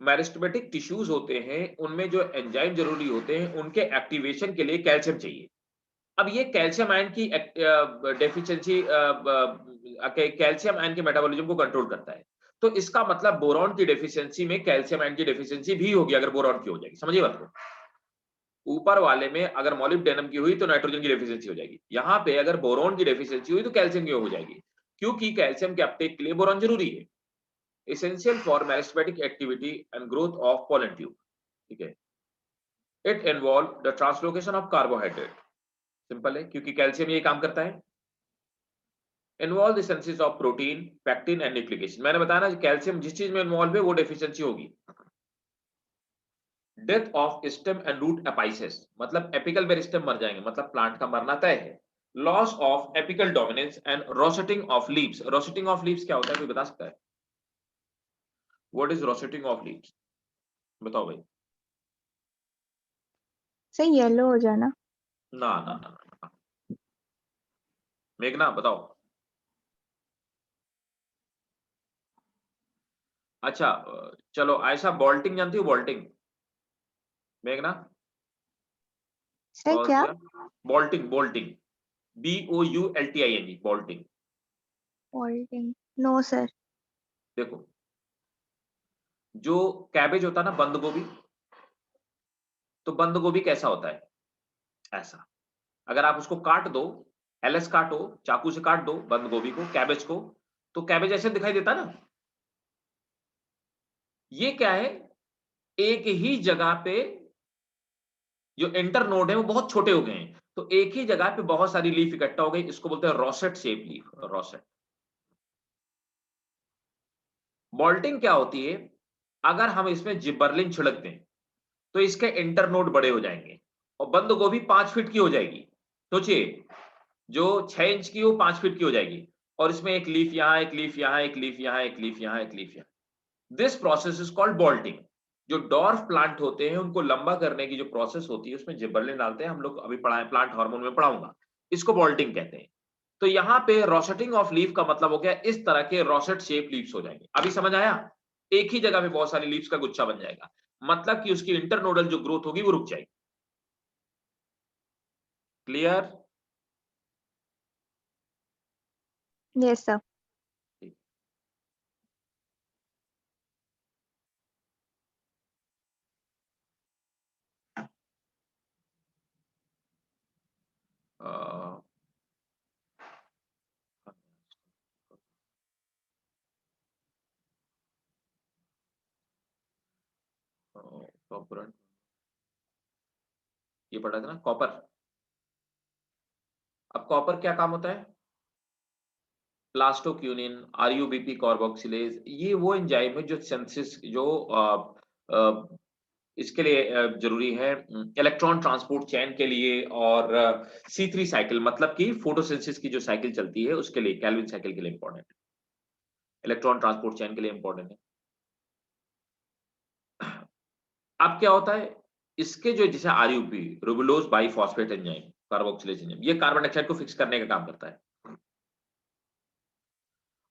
Speaker 1: मेरिस्टेमेटिक टिश्यूज होते हैं उनमें जो एंजाइम जरूरी होते हैं उनके एक्टिवेशन के लिए कैल्शियम चाहिए। अब ये कैल्शियम आयन की डेफिशिएंसी कैल्शियम आयन के मेटाबॉलिज्म को कंट्रोल करता है। तो इसका मतलब बोरॉन की डेफिशिएंसी में कैल्शियम आयन की डेफिशिएंसी भी होगी अगर बोरॉन की हो जाएगी। समझिए बात को, ऊपर वाले में अगर मॉलिब्डेनम की हुई तो नाइट्रोजन की डेफिशिएंसी हो जाएगी, यहाँ पे अगर बोरॉन की डेफिशिएंसी हुई तो कैल्शियम की हो जाएगी, क्योंकि कैल्शियम के अपटेक के लिए बोरॉन जरूरी है, essential for meristematic activity and growth of pollen tube. ठीक है, it involve the translocation of carbohydrate, simple है क्योंकि कैल्शियम ये काम करता है। Involve the synthesis of protein, pectin and nucleation. मैंने बताया ना, कैल्शियम जिस चीज में इन्वॉल्व है वो डेफिशिएंसी होगी। Death of stem and root apices, मतलब एपिकल मेरिस्टेम मर जाएंगे, मतलब प्लांट का मरना तय है। Loss of apical dominance and rosetting of leaves. Rosetting of leaves क्या होता है, कोई बता सकता है? What is rosetting of leaves, बताओ भाई।
Speaker 3: सही येलो हो जाना।
Speaker 1: ना ना ना, ना। मेघना बताओ। अच्छा, चलो आयशा, बॉल्टिंग जानती हो? बॉल्टिंग, मेघना
Speaker 3: सर क्या?
Speaker 1: Bolting, bolting, BOULTING, bolting.
Speaker 3: Bolting? No sir.
Speaker 1: देखो, जो कैबेज होता है ना, बंद गोभी, तो बंद गोभी कैसा होता है? ऐसा। अगर आप उसको काट दो, एलएस काटो, चाकू से काट दो बंद गोभी को, कैबेज को, तो कैबेज ऐसे दिखाई देता ना। ये क्या है, एक ही जगह पे जो इंटर नोड है वो बहुत छोटे हो गए हैं, तो एक ही जगह पे बहुत सारी लीफ इकट्ठा हो गई, इसको बोलते हैं रोसेट शेप लीफ, रोसेट। बॉल्टिंग क्या होती है, अगर हम इसमें जिबरलिन छिड़क दें तो इसके इंटर नोड बड़े हो जाएंगे और बंद गोभी 5 फीट की हो जाएगी। सोचिए, जो 6 इंच की वो 5 फीट की हो जाएगी, और इसमें एक लीफ यहां, एक लीफ यहां, एक लीफ यहां, एक लीफ यहां, एक लीफ यहां। This process is called बॉल्टिंग। जो डॉर्फ प्लांट होते हैं उनको लंबा करने की जो प्रोसेस होती है उसमें जिबरलिन डालते हैं, हम लोग अभी पढ़ाए, प्लांट हार्मोन में पढ़ाऊंगा, इसको बॉल्टिंग कहते हैं। तो यहाँ पे रोसेटिंग ऑफ लीफ का मतलब हो गया इस तरह के रोसेट शेप लीव्स हो जाएंगे। अभी समझ आया? एक ही जगह पे बहुत सारी लीव्स का गुच्छा बन जाएगा, मतलब कि उसकी इंटरनोडल जो ग्रोथ होगी वो रुक जाएगी। क्लियर?
Speaker 3: Yes sir. कॉपर, ये पढ़ा था ना कॉपर। अब कॉपर क्या काम होता है? प्लास्टोक्यूनिन, आरयूबीपी कार्बोक्सिलेज, ये वो एंजाइम है जो सिंथेसिस, जो इसके लिए जरूरी है, इलेक्ट्रॉन ट्रांसपोर्ट चेन के लिए, और C3 साइकिल, मतलब कि फोटोसिंथेसिस की जो साइकिल चलती है उसके लिए, कैल्विन साइकिल के लिए इंपॉर्टेंट है, इलेक्ट्रॉन ट्रांसपोर्ट चेन के लिए इंपॉर्टेंट है। अब क्या होता है, इसके जो जैसे आरयूपी, रुबुलोज बाइफॉस्फेट एंजाइम, कार्बोक्सिलेज एंजाइम, ये कार्बन डाइऑक्साइड को फिक्स करने का काम करता है।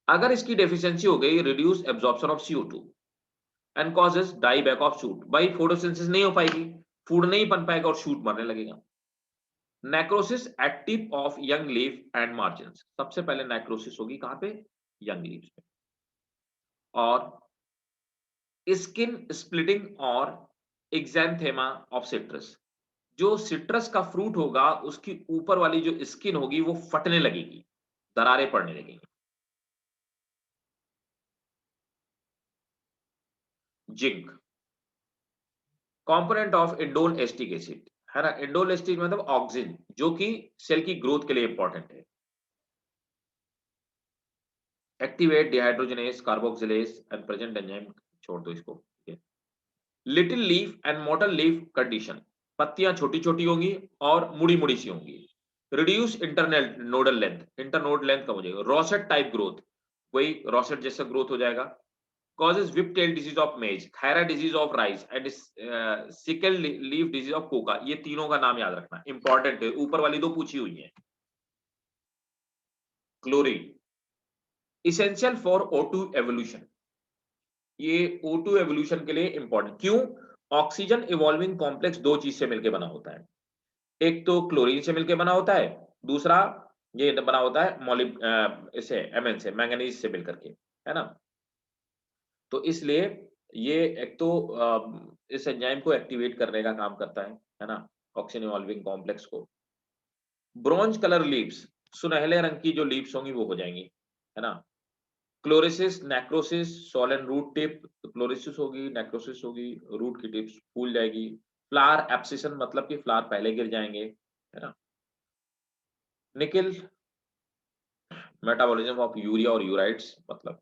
Speaker 3: अगर इसकी डेफिशिएंसी हो गई, reduce absorption of CO2 and causes die back of shoot. भाई फोटोसिंथेसिस नहीं हो पाएगी, फूड नहीं बन पाएगा और शूट मरने लगेगा। Necrosis at tip of young leaf and margins, सबसे पहले नेक्रोसिस होगी कहां पे? यंग लीव्स पे। और स्किन स्प्लिटिंग और एक्सैंथेमा ऑफ सिट्रस, जो सिट्रस का फ्रूट होगा उसकी ऊपर वाली जो स्किन होगी वो फटने लगेगी, दरारें पड़ने लगेंगी। Zinc, component of indole acetic acid, है ना। इंडोल एस्टिक मतलब ऑक्सिन, जो कि सेल की ग्रोथ के लिए इंपॉर्टेंट है। Activate dehydrogenase carboxylase and present enzyme, छोड़ दो इसको। Little leaf and mottle leaf condition, पत्तियां छोटी छोटी होंगी और मुड़ी मुड़ी सी होंगी। Reduce internal nodal length, internode length कम हो जाएगी। रोसेट टाइप ग्रोथ, वही रोसेट जैसा ग्रोथ हो जाएगा। causes whip tail disease of maize, thyroid disease of rice and sickle leaf disease of coca। ये तीनों का नाम याद रखना, इंपॉर्टेंट है, ऊपर वाली दो पूछी हुई है। Chlorine essential for O2 evolution, ये O2 एवोल्यूशन के लिए इंपॉर्टेंट क्यों? ऑक्सीजन इवॉल्विंग कॉम्प्लेक्स दो चीज से मिलकर बना होता है, एक तो क्लोरीन से मिलकर बना होता है, दूसरा ये बना होता है इसे Mn से, मैंगनीज से मिलकर के, है ना। तो इसलिए ये एक तो इस एंजाइम को एक्टिवेट करने का काम करता है ना, ऑक्सीजन इवॉल्विंग कॉम्प्लेक्स को। ब्रॉन्ज कलर लीव्स, सुनहले रंग की जो लीव्स होंगी वो हो जाएंगी, है ना। Chlorosis, necrosis, soil and root tip, chlorosis होगी, नेक्रोसिस होगी, रूट की टिप्स फूल जाएगी। फ्लावर एब्सिशन मतलब कि फ्लावर पहले गिर जाएंगे, है ना। निकल मेटाबॉलिज्म ऑफ यूरिया और यूराइड्स, मतलब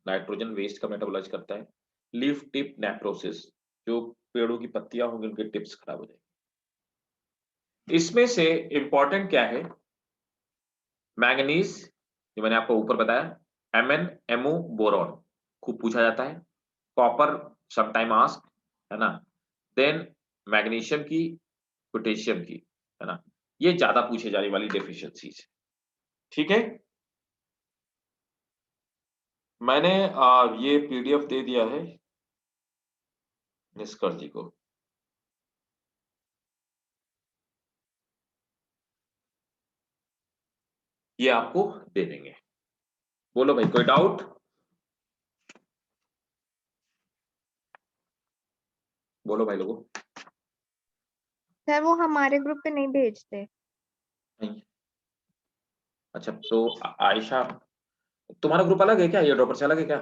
Speaker 3: नाइट्रोजन वेस्ट का मेटाबोलाइज करता है। लीफ टिप नेक्रोसिस, जो पेड़ों की पत्तियां होंगी उनके टिप्स खराब हो जाएंगे। इसमें से इंपॉर्टेंट क्या है? मैंगनीज, जो मैंने आपको ऊपर बताया, Mn, Mo, बोरॉन खूब पूछा जाता है। कॉपर समटाइम आस्क, है ना। देन मैग्नीशियम की, पोटेशियम की, है ना। ये ज्यादा पूछे जाने वाली डेफिशिएंसीज, ठीक है। मैंने ये पीडीएफ दे दिया है निष्कर जी को। ये आपको दे देंगे। बोलो भाई, कोई डाउट? बोलो भाई लोगों।
Speaker 2: सर वो हमारे ग्रुप पे नहीं भेजते।
Speaker 3: नहीं, अच्छा तो आयशा, तुम्हारा ग्रुप अलग है क्या? ये ड्रॉपर से अलग है क्या?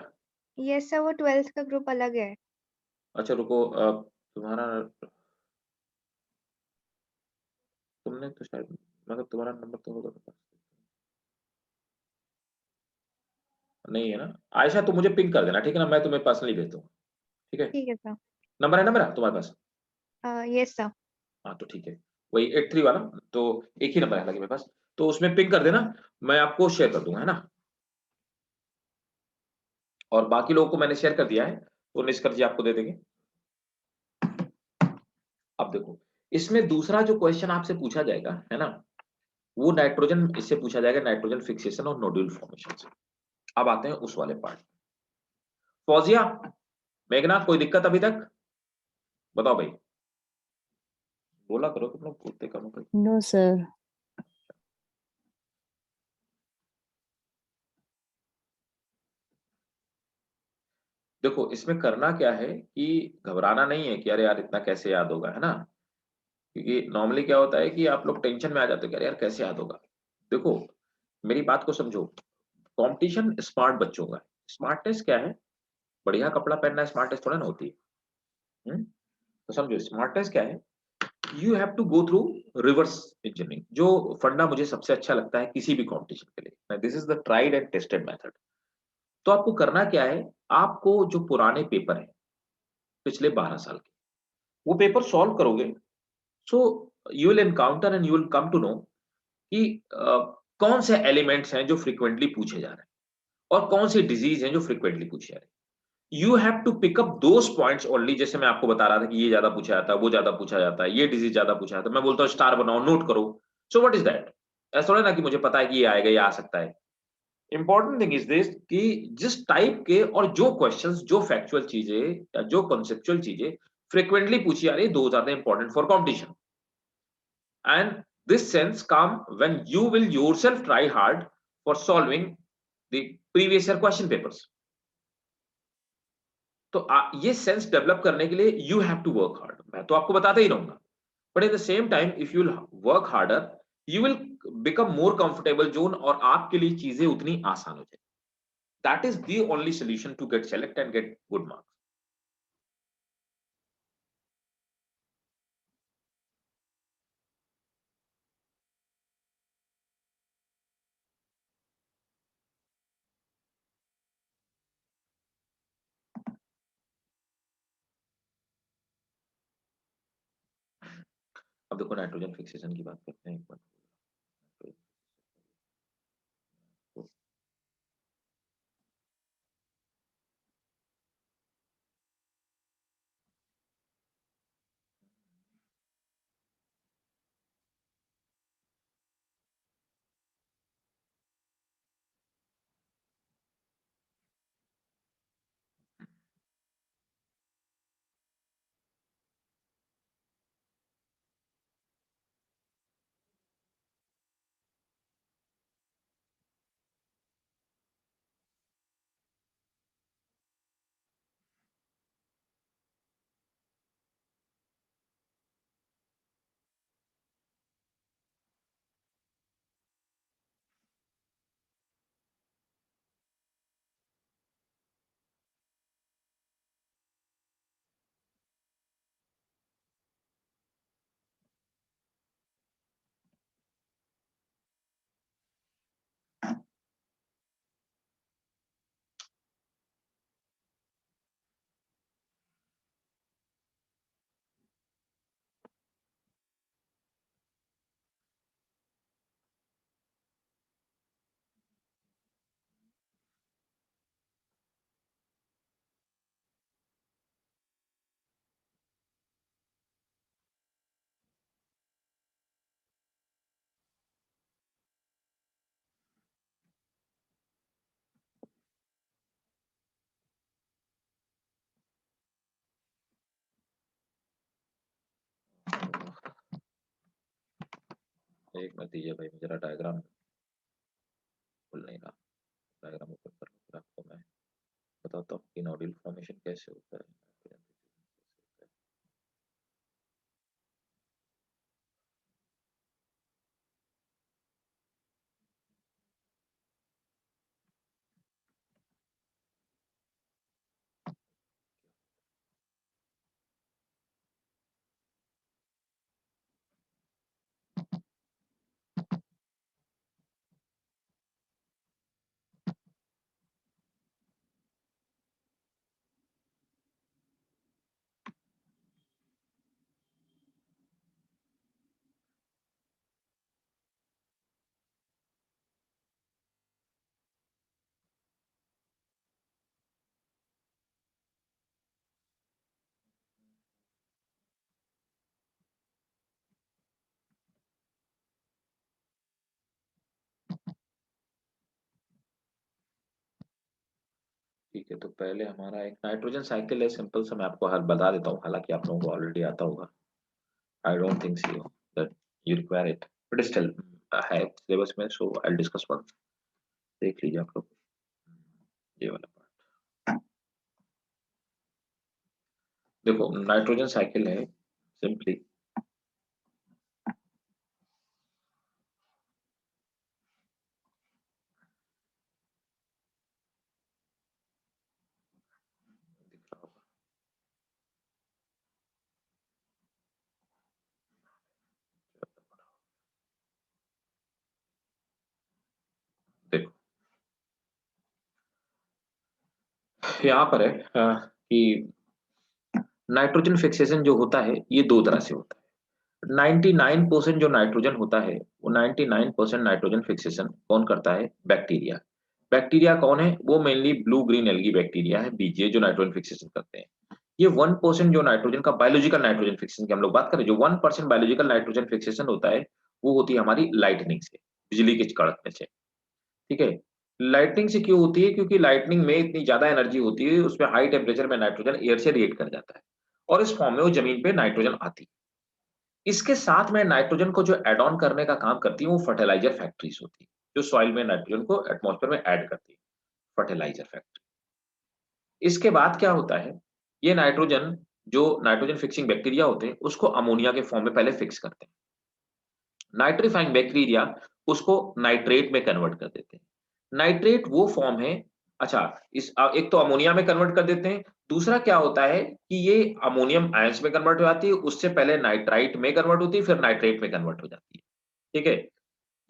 Speaker 2: यस सर, वो 12th का ग्रुप अलग है।
Speaker 3: अच्छा रुको, तुम्हारा, तुमने तो शायद, मतलब तुम्हारा नंबर तो होगा मेरे पास। नहीं है ना? आयशा तुम मुझे पिंक कर देना, ठीक है ना, मैं तुम्हें पर्सनली भेज दूंगा, ठीक है।
Speaker 2: ठीक है सर।
Speaker 3: नंबर है ना मेरा तुम्हारे पास?
Speaker 2: Yes sir.
Speaker 3: हाँ तो ठीक है, वही 83 वाला, तो एक ही नंबर है हालांकि मेरे पास, तो उसमें पिंक कर देना, मैं आपको शेयर कर दूंगा, है ना। और बाकी लोगों को मैंने शेयर कर दिया है, तो निष्कर जी आपको दे देंगे। अब देखो, इसमें दूसरा जो क्वेश्चन आपसे पूछा जाएगा, है ना, वो नाइट्रोजन, इससे पूछा जाएगा नाइट्रोजन फिक्सेशन और नोड्यूल फॉर्मेशन से। अब आते हैं उस वाले पार्ट। फौजिया, मेघना, कोई दिक्कत अभी तक? बताओ भाई, बोला करो, तुम लोग बोलते कम हो भाई।
Speaker 2: No sir.
Speaker 3: देखो इसमें करना क्या है कि घबराना नहीं है कि अरे यार इतना कैसे याद होगा, है ना। क्योंकि नॉर्मली क्या होता है कि आप लोग टेंशन में आ जाते हो कि अरे यार कैसे याद होगा। देखो मेरी बात को समझो, कंपटीशन स्मार्ट बच्चों का है। स्मार्टनेस क्या है? बढ़िया कपड़ा पहनना स्मार्टनेस थोड़ा ना होती है। तो समझो स्मार्टनेस क्या है, you have to go through reverse engineering, जो फंडा मुझे सबसे अच्छा लगता है किसी भी कंपटीशन के लिए, this is the tried and tested method. तो आपको करना क्या है, आपको जो पुराने पेपर है पिछले 12 साल के, वो पेपर सॉल्व करोगे, so you will encounter and you will come to know कि कौन से एलिमेंट्स हैं जो फ्रीक्वेंटली पूछे जा रहे हैं और कौन सी डिजीज हैं जो फ्रीक्वेंटली पूछे जा रहे हैं। You have to pick up those points only, जैसे मैं आपको बता रहा था कि ये ज्यादा पूछा जाता है, वो ज्यादा पूछा जाता है, ये डिजीज ज्यादा पूछा जाता है, मैं बोलता हूँ स्टार बनाओ, नोट करो। So what is that? ऐसा थोड़ा ना कि मुझे पता है कि ये आएगा, ये आ सकता है। इंपॉर्टेंट थिंग इज दिस कि जिस टाइप के और जो क्वेश्चंस, जो फैक्चुअल चीजें या जो कॉन्सेप्चुअल चीजें फ्रीक्वेंटली पूछी जा रही है, those are the important for competition. And this sense come when you will yourself try hard for solving the previous year question papers. तो ये सेंस डेवलप करने के लिए you have to work hard. मैं तो आपको बताता ही रहूंगा, but at the same time if you work harder you will become more comfortable zone, और आपके लिए चीजें उतनी आसान हो जाए। That is the only solution to get select and get good marks. अब देखो नाइट्रोजन फिक्सेशन की बात करते हैं एक बार।
Speaker 1: एक मिनट दीजिए भाई, मुझे जरा डायग्राम खुल नहीं रहा। डायग्राम ओपन कर लो, फिर आपको मैं बताता हूँ कि नोडुल फॉर्मेशन कैसे होता है। ठीक है, तो पहले हमारा एक नाइट्रोजन साइकिल है, सिंपल सा मैं आपको हल बता देता हूँ, हालांकि आप लोगों को ऑलरेडी आता होगा। I don't think so that you require it, but still है सिलेबस में, सो आई विल डिस्कस वन। देख लीजिए आप लोग ये वाला पार्ट। देखो नाइट्रोजन साइकिल है सिंपली, देखो यहाँ पर है कि नाइट्रोजन फिक्सेशन जो होता है ये दो तरह से होता है। 99% जो नाइट्रोजन होता है वो 99% नाइट्रोजन फिक्सेशन कौन करता है? बैक्टीरिया। बैक्टीरिया कौन है? वो mainly blue green algae bacteria है, बीजीए, जो नाइट्रोजन फिक्सेशन करते हैं। ये 1% जो नाइट्रोजन का बायोलॉजिकल नाइट्रोजन फिक्सेशन की हम लोग बात करें, जो 1% बायोलॉजिकल नाइट्रोजन फिक्सेशन होता है वो होती है हमारी लाइटनिंग से, बिजली के कड़कने से। ठीक है, लाइटनिंग से क्यों होती है? क्योंकि लाइटनिंग में इतनी ज्यादा एनर्जी होती है, उसमें हाई टेम्परेचर में नाइट्रोजन एयर से रिएक्ट कर जाता है और इस फॉर्म में वो जमीन पे नाइट्रोजन आती है। इसके साथ में नाइट्रोजन को जो एड ऑन करने का काम करती है वो फर्टिलाइजर फैक्ट्रीज होती है, जो सॉइल में नाइट्रोजन को एटमॉस्फेयर में ऐड करती है, फर्टिलाइजर फैक्ट्री। इसके बाद क्या होता है, ये नाइट्रोजन, जो नाइट्रोजन फिक्सिंग बैक्टीरिया होते हैं उसको अमोनिया के फॉर्म में पहले फिक्स करते हैं। नाइट्रीफाइंग बैक्टीरिया उसको नाइट्रेट में कन्वर्ट कर देते हैं। नाइट्रेट वो फॉर्म है, अच्छा, एक तो अमोनिया में कन्वर्ट कर देते हैं, दूसरा क्या होता है कि ये अमोनियम आयंस में कन्वर्ट हो जाती है, उससे पहले नाइट्राइट में कन्वर्ट होती है, फिर नाइट्रेट में कन्वर्ट हो जाती है। ठीक है,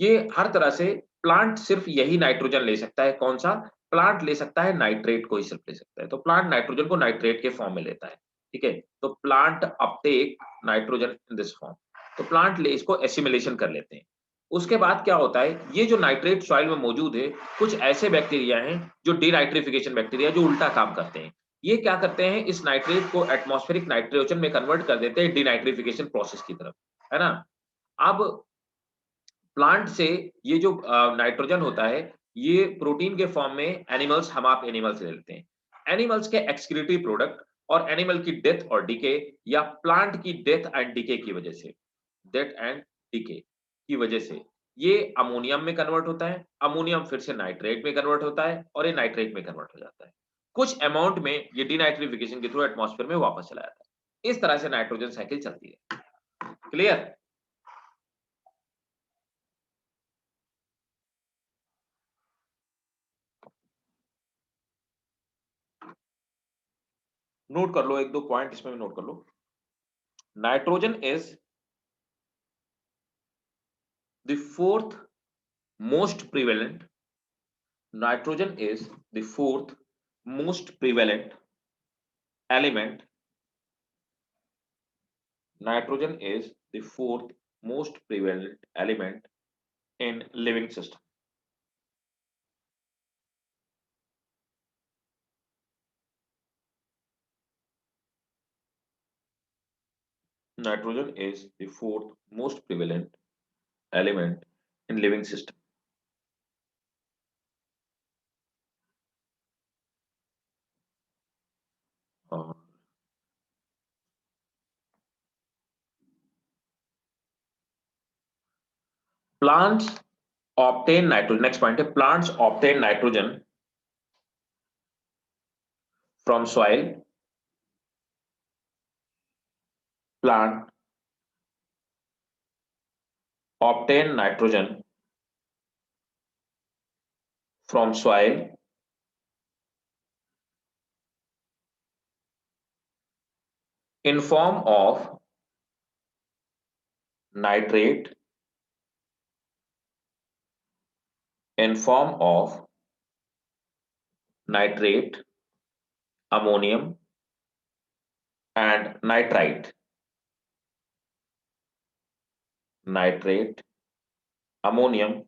Speaker 1: ये हर तरह से प्लांट सिर्फ यही नाइट्रोजन ले सकता है, कौन सा? प्लांट ले सकता है नाइट्रेट को ही सिर्फ ले सकता है, तो प्लांट नाइट्रोजन को नाइट्रेट के फॉर्म में लेता है। ठीक है, तो plant Uptake nitrogen in this form, तो प्लांट ले इसको एसिमिलेशन कर लेते हैं। उसके बाद क्या होता है, ये जो नाइट्रेट सॉइल में मौजूद है, कुछ ऐसे बैक्टीरिया हैं जो डीनाइट्रिफिकेशन बैक्टीरिया, जो उल्टा काम करते हैं। ये क्या करते हैं, इस नाइट्रेट को एटमॉस्फेरिक नाइट्रोजन में कन्वर्ट कर देते हैं डीनाइट्रिफिकेशन प्रोसेस की तरफ, है ना। अब प्लांट से ये जो नाइट्रोजन होता है, ये प्रोटीन के फॉर्म में एनिमल्स, हम आप एनिमल से लेते हैं, एनिमल्स के एक्सक्रीटरी प्रोडक्ट और एनिमल की डेथ और डीके, या प्लांट की डेथ एंड डीके की वजह से, डेथ एंड डीके की वजह से ये अमोनियम में कन्वर्ट होता है, अमोनियम फिर से नाइट्रेट में कन्वर्ट होता है और ये नाइट्रेट में कन्वर्ट हो जाता है। कुछ अमाउंट में ये डीनाइट्रिफिकेशन के थ्रू एटमॉस्फेयर में वापस चला जाता है। इस तरह से नाइट्रोजन साइकिल चलती है। क्लियर? नोट कर लो, एक दो पॉइंट इसमें भी नोट कर लो। Nitrogen is the fourth most prevalent, nitrogen is the fourth most prevalent element. Nitrogen is the fourth most prevalent element in living system. Nitrogen is the fourth most prevalent element in living system. और
Speaker 3: plants obtain nitrogen, next point है plants obtain nitrogen from soil, plant obtain nitrogen from soil in form of nitrate, in form of nitrate, ammonium and nitrite, nitrate, ammonium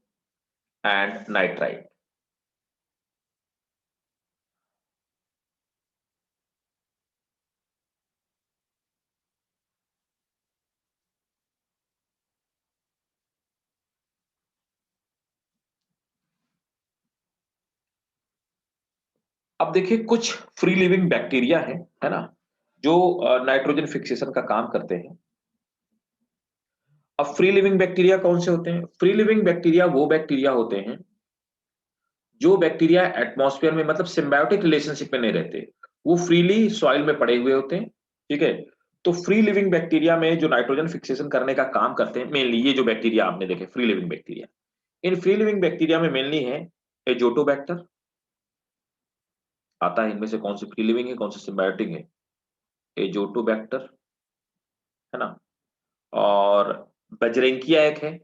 Speaker 3: and nitrite. अब देखिए कुछ free living bacteria है ना, जो nitrogen fixation का काम करते हैं। अब फ्री लिविंग बैक्टीरिया कौन से होते हैं? फ्री लिविंग बैक्टीरिया वो बैक्टीरिया होते हैं जो बैक्टीरिया एटमॉस्फेयर में मतलब सिम्बायोटिक रिलेशनशिप में नहीं रहते, वो फ्रीली सॉइल में पड़े हुए होते हैं। ठीक है, तो फ्री लिविंग बैक्टीरिया में जो नाइट्रोजन फिक्सेशन करने का काम करते हैं, मेनली ये जो बैक्टीरिया आपने देखे free living bacteria, in free living bacteria में मेनली है एजोटोबैक्टर, आता है इनमें से कौन सी फ्री लिविंग है कौन सी सिम्बायोटिक है, एजोटोबैक्टर, है ना, और बजरेंकिया एक है,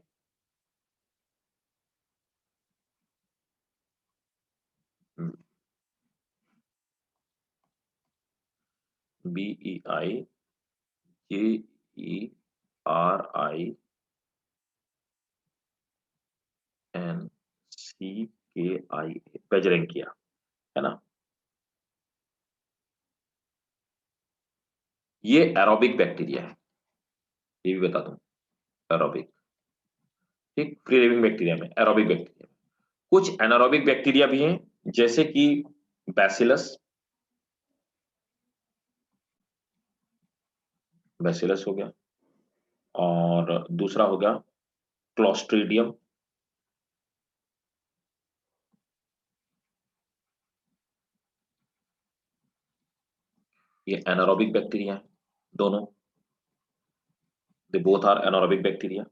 Speaker 3: BEIJERINCKIA, बजरेंकिया, है ना। ये एरोबिक बैक्टीरिया है, ये भी बता दूं, एरोबिक। ठीक, फ्री लिविंग बैक्टीरिया में एरोबिक बैक्टीरिया, कुछ एनारोबिक बैक्टीरिया भी हैं जैसे कि बैसिलस, बैसिलस हो गया, और दूसरा हो गया क्लोस्ट्रीडियम, ये एनारोबिक बैक्टीरिया है दोनों, they both are anaerobic bacteria.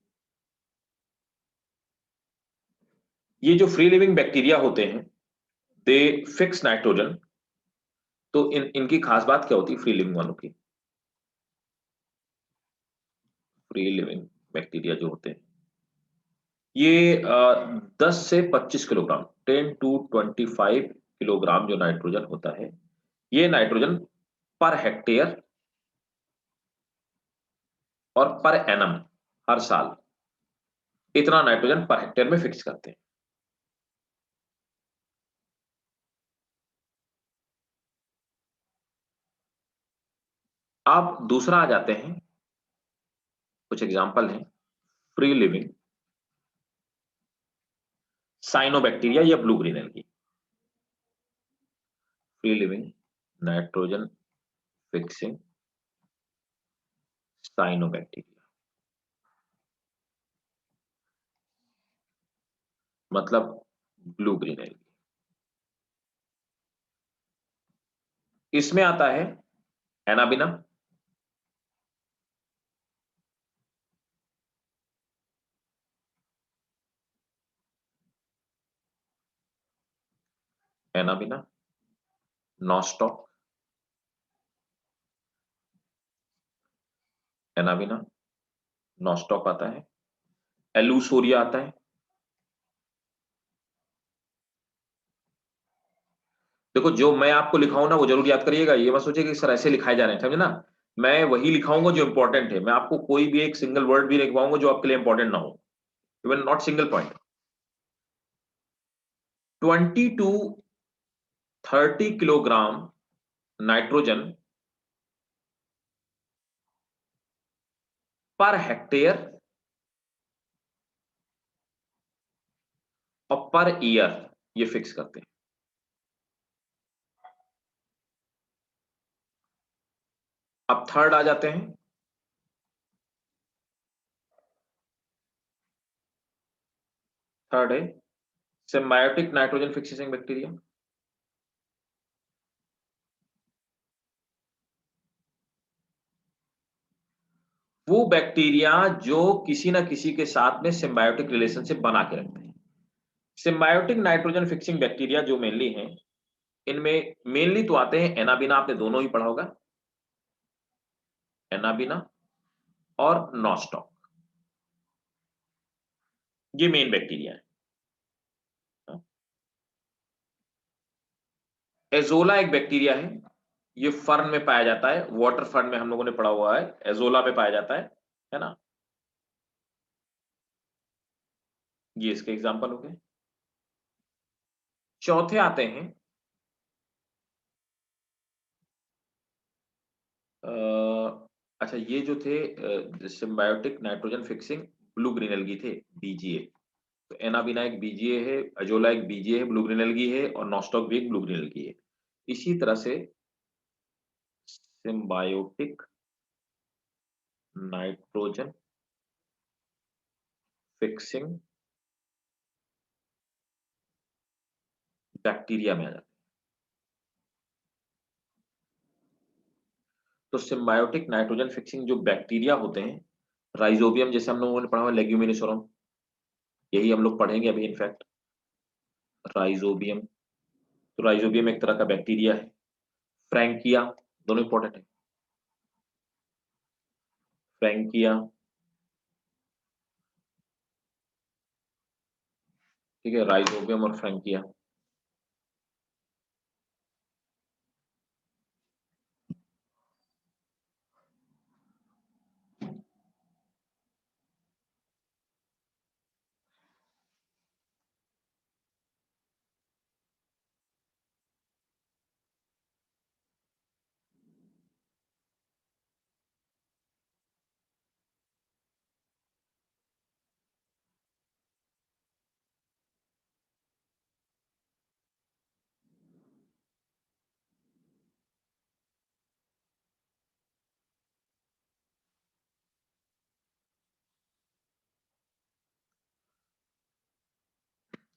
Speaker 3: ये जो फ्री लिविंग बैक्टीरिया होते हैं दे फिक्स नाइट्रोजन, तो इनकी खास बात क्या होती है फ्री लिविंग वालों की? फ्री लिविंग बैक्टीरिया जो होते हैं ये 10 से 25 किलोग्राम, 10 to 25 किलोग्राम जो नाइट्रोजन होता है, ये नाइट्रोजन पर हेक्टेयर और पर एनम, हर साल इतना नाइट्रोजन पर हेक्टेयर में फिक्स करते हैं। आप दूसरा आ जाते हैं, कुछ एग्जांपल हैं फ्री लिविंग साइनोबैक्टीरिया या blue green algae, free living nitrogen fixing cyanobacteria, मतलब ब्लू ग्रीन एल्गी। इसमें आता है Anabaena, Anabaena, nostoc, Anabaena, nostoc आता है, एलूसोरिया आता है। देखो जो मैं आपको लिखाऊं ना वो जरूर याद करिएगा, ये मत सोचिए कि सर ऐसे लिखाए जा रहे हैं, समझे ना, मैं वही लिखाऊंगा जो इंपॉर्टेंट है, मैं आपको कोई भी एक सिंगल वर्ड भी लिखवाऊंगा जो आपके लिए इंपॉर्टेंट ना हो, even not single point. 20 to 30 kilogram nitrogen per hectare और पर ईयर ये फिक्स करते हैं। अब थर्ड आ जाते हैं थर्ड है सिम्बायोटिक नाइट्रोजन फिक्सिंग बैक्टीरिया। वो बैक्टीरिया जो किसी ना किसी के साथ में सिम्बायोटिक रिलेशनशिप बना के रखते हैं। सिम्बायोटिक नाइट्रोजन फिक्सिंग बैक्टीरिया जो मेनली हैं, इनमें मेनली तो आते हैं एनाबिना, आपने दोनों ही पढ़ा होगा, एनाबिना और नॉस्टॉक, ये मेन बैक्टीरिया है। एजोला एक बैक्टीरिया है, ये फर्न में पाया जाता है, वाटर फर्न में हम लोगों ने पढ़ा हुआ है, एजोला पे पाया जाता है ना। ये इसके एग्जांपल हो गए। चौथे आते हैं अच्छा, ये जो थे symbiotic nitrogen fixing blue green algae थे, बीजीए। तो एनाबिना एक बीजीए है, अजोला एक बीजीए है, ब्लू ग्रीन एल्गी है, और नॉस्टॉक भी एक ब्लू ग्रीन एल्गी है। इसी तरह से सिम्बायोटिक नाइट्रोजन फिक्सिंग बैक्टीरिया में आ जाता है। तो सिम्बायोटिक नाइट्रोजन फिक्सिंग जो बैक्टीरिया होते हैं, राइजोबियम जैसे हम लोगों ने पढ़ा हुआ, लेग्यूमिनिसोरम, यही हम लोग पढ़ेंगे अभी इनफैक्ट, राइजोबियम। तो राइजोबियम एक तरह का बैक्टीरिया है। फ्रैंकिया, दोनों इंपॉर्टेंट है। फ्रैंकिया, ठीक है, राइजोबियम और फ्रैंकिया।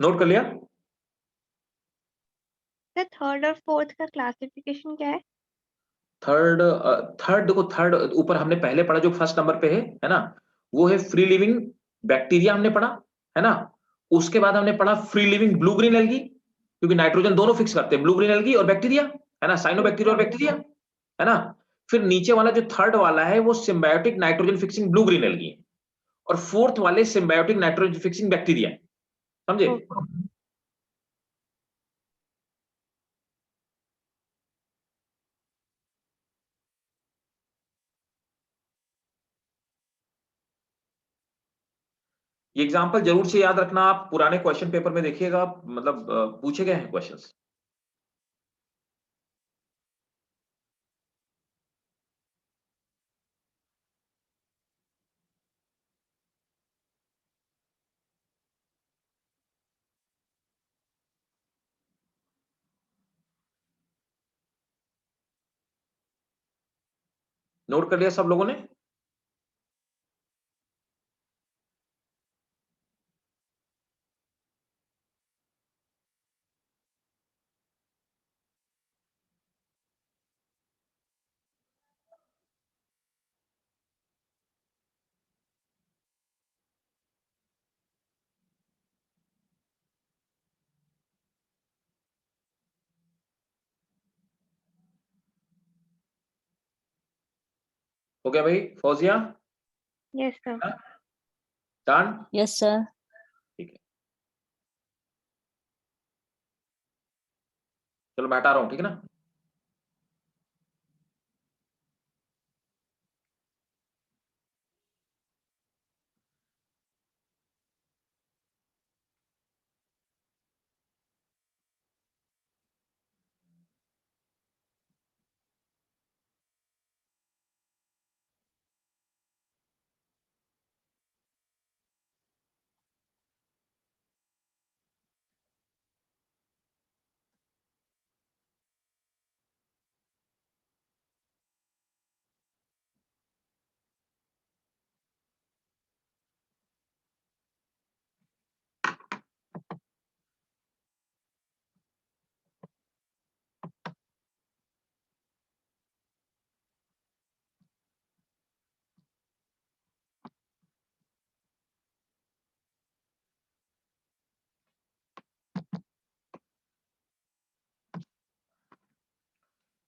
Speaker 3: नोट कर लिया।
Speaker 2: सर थर्ड और फोर्थ का क्लासिफिकेशन क्या है?
Speaker 3: थर्ड, थर्ड देखो, थर्ड ऊपर हमने पहले पढ़ा जो फर्स्ट नंबर पे है ना, वो है फ्री लिविंग बैक्टीरिया, हमने पढ़ा है ना। उसके बाद हमने पढ़ा free living blue green algae, क्योंकि नाइट्रोजन दोनों फिक्स करते हैं, ब्लू ग्रीन एल्गी और बैक्टीरिया, है ना, साइनोबैक्टीरिया और बैक्टीरिया, है ना। फिर नीचे वाला जो थर्ड वाला है वो symbiotic nitrogen fixing blue green algae है, और फोर्थ वाले सिम्बायोटिक नाइट्रोजन फिक्सिंग बैक्टीरिया है, समझे।
Speaker 2: ओके।
Speaker 3: ये एग्जांपल जरूर से याद रखना, आप पुराने क्वेश्चन पेपर में देखिएगा, मतलब पूछे गए हैं क्वेश्चंस। नोट कर लिया सब लोगों ने। हो गया भाई, Fauzia,
Speaker 2: yes sir.
Speaker 3: Done.
Speaker 4: Yes sir.
Speaker 3: ठीक है, चलो मैं हटा रहा हूँ, ठीक है ना।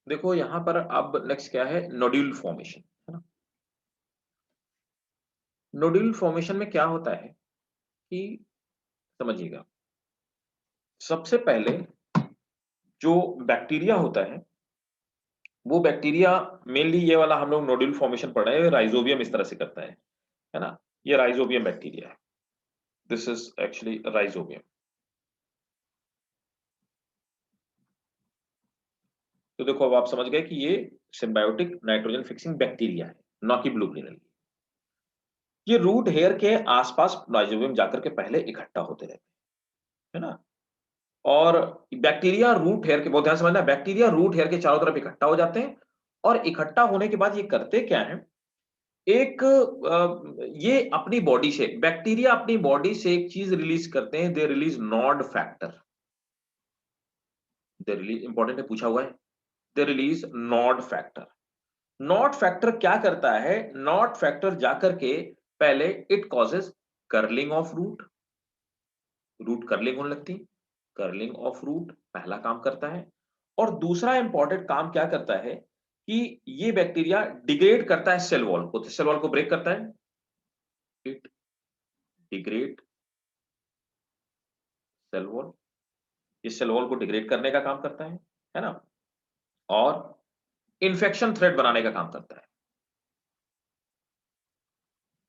Speaker 1: देखो यहाँ पर अब नेक्स्ट क्या है, नोड्यूल फॉर्मेशन, है ना। नोड्यूल फॉर्मेशन में क्या होता है कि समझिएगा, सबसे पहले जो बैक्टीरिया होता है, वो बैक्टीरिया मेनली ये वाला हम लोग नोड्यूल फॉर्मेशन पढ़ रहे हैं, राइजोबियम इस तरह से करता है ना। ये राइजोबियम बैक्टीरिया है, दिस इज एक्चुअली राइजोबियम। तो देखो अब आप समझ गए कि ये सिम्बायोटिक नाइट्रोजन फिक्सिंग बैक्टीरिया है, ना कि ब्लू ग्रेनल। ये रूट हेयर के आसपास राइजोबियम जाकर के पहले इकट्ठा होते रहते हैं, है ना। और बैक्टीरिया रूट हेयर के, बहुत ध्यान से समझना, बैक्टीरिया रूट हेयर के चारों तरफ इकट्ठा हो जाते हैं, और इकट्ठा होने के बाद ये करते क्या है, एक ये अपनी बॉडी से, बैक्टीरिया अपनी बॉडी से एक चीज रिलीज करते हैं, they release nod factor. They release, important है, पूछा हुआ है, they release nod factor. Nod factor क्या करता है, नॉट फैक्टर जाकर के पहले it causes curling of root, root curling होने लगती, कर्लिंग ऑफ रूट पहला काम करता है। और दूसरा इंपॉर्टेंट काम क्या करता है कि ये बैक्टीरिया डिग्रेड करता है सेल वॉल को, सेल वॉल को ब्रेक करता है, इट डिग्रेड सेल वॉल, ये सेल वॉल को डिग्रेड करने का काम करता है ना। और इन्फेक्शन थ्रेड बनाने का काम करता है,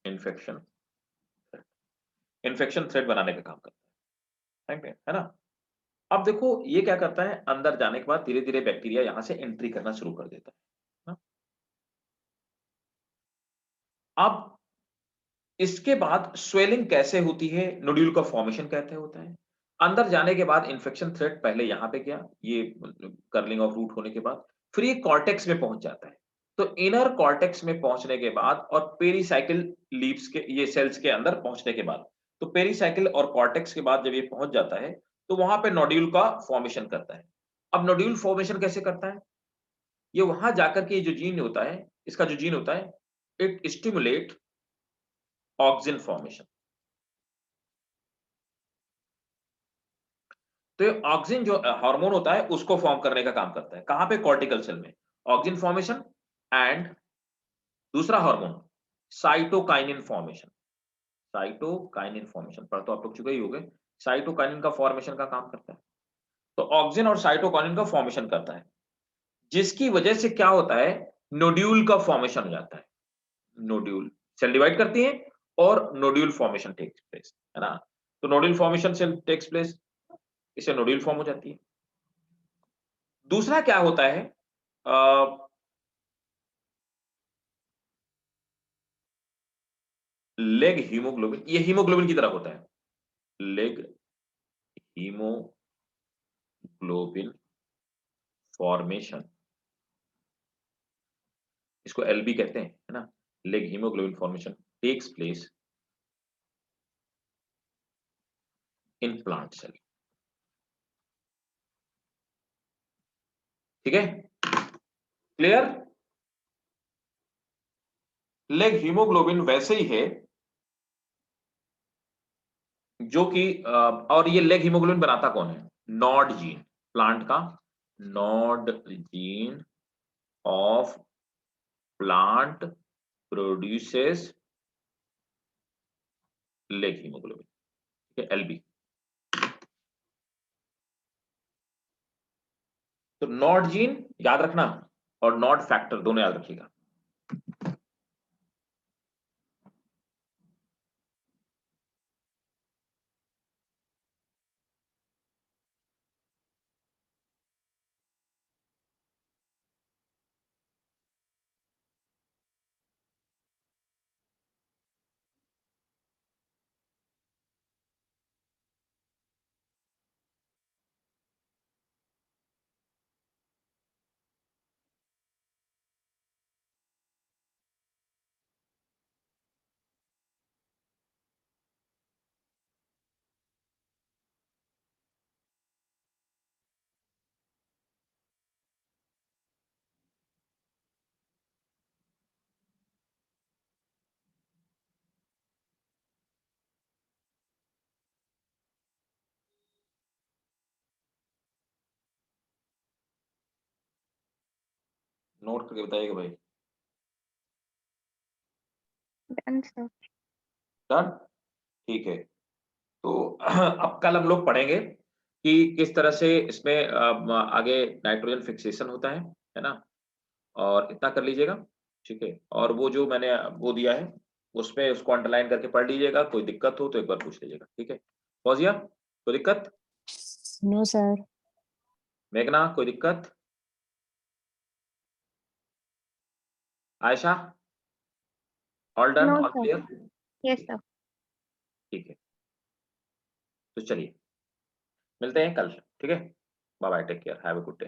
Speaker 1: इन्फेक्शन इन्फेक्शन थ्रेड बनाने का काम करता है ना। अब देखो ये क्या करता है, अंदर जाने के बाद धीरे धीरे बैक्टीरिया यहां से एंट्री करना शुरू कर देता है ना? अब इसके बाद स्वेलिंग कैसे होती है, नोड्यूल का फॉर्मेशन कहते होता है। अंदर जाने के बाद इन्फेक्शन थ्रेड पहले यहां पे गया, ये कर्लिंग ऑफ रूट होने के बाद फिर ये कॉर्टेक्स में पहुंच जाता है। तो इनर कॉर्टेक्स में पहुंचने के बाद और पेरीसाइकिल लीव्स के, ये सेल्स के अंदर पहुंचने के बाद, तो पेरीसाइकिल और कॉर्टेक्स के बाद जब ये पहुंच जाता है, तो वहां पे नोड्यूल का फॉर्मेशन करता है। अब नोड्यूल फॉर्मेशन कैसे करता है, ये वहां जाकर के जो जीन होता है, इसका जो जीन होता है, इट स्टिमुलेट ऑक्सिन फॉर्मेशन। तो ये ऑक्सिन जो हार्मोन होता है, उसको फॉर्म करने का काम करता है, कहां पे, कॉर्टिकल सेल में, ऑक्सिन फॉर्मेशन एंड दूसरा hormone cytokinin formation. Cytokinin formation पर तो आप लोग चुके ही होंगे, साइटोकाइनिन का फॉर्मेशन का काम करता है। तो ऑक्सिन और साइटोकाइनिन का फॉर्मेशन करता है, जिसकी वजह से क्या होता है, नोड्यूल का फॉर्मेशन हो जाता है। नोड्यूल, सेल डिवाइड करती है और नोड्यूल फॉर्मेशन टेक्स प्लेस, है ना। तो नोड्यूल फॉर्मेशन से टेक्स प्लेस, इससे नोड्यूल फॉर्म हो जाती है। दूसरा क्या होता है, लेग हीमोग्लोबिन, ये हीमोग्लोबिन की तरह होता है, लेग हीमोग्लोबिन फॉर्मेशन, इसको एलबी कहते हैं, है ना। Leg haemoglobin formation takes place in plant cell, ठीक है, क्लियर। लेग हीमोग्लोबिन वैसे ही है जो कि और ये लेग हीमोग्लोबिन बनाता कौन है, नॉड जीन, प्लांट का nod gene of plant produces leg haemoglobin, ठीक है, एलबी। तो नॉड जीन याद रखना और नॉड फैक्टर दोनों याद रखिएगा। नोट करके बताइएगा भाई।
Speaker 2: Done sir.
Speaker 1: डन, ठीक है। तो अब कल हम लोग पढ़ेंगे कि किस तरह से इसमें आगे नाइट्रोजन फिक्सेशन होता है ना, और इतना कर लीजिएगा, ठीक है। और वो जो मैंने वो दिया है उसमें उसको अंडरलाइन करके पढ़ लीजिएगा, कोई दिक्कत हो तो एक बार पूछ लीजिएगा, ठीक है। फौजिया, कोई दिक्कत?
Speaker 4: No sir.
Speaker 1: मेघना, कोई दिक्कत? Ayesha, all done,
Speaker 2: no
Speaker 1: all
Speaker 2: sir.
Speaker 1: Clear?
Speaker 2: Yes sir.
Speaker 1: ठीक है, तो चलिए मिलते हैं कल, ठीक है। Bye bye, take care, have a good day.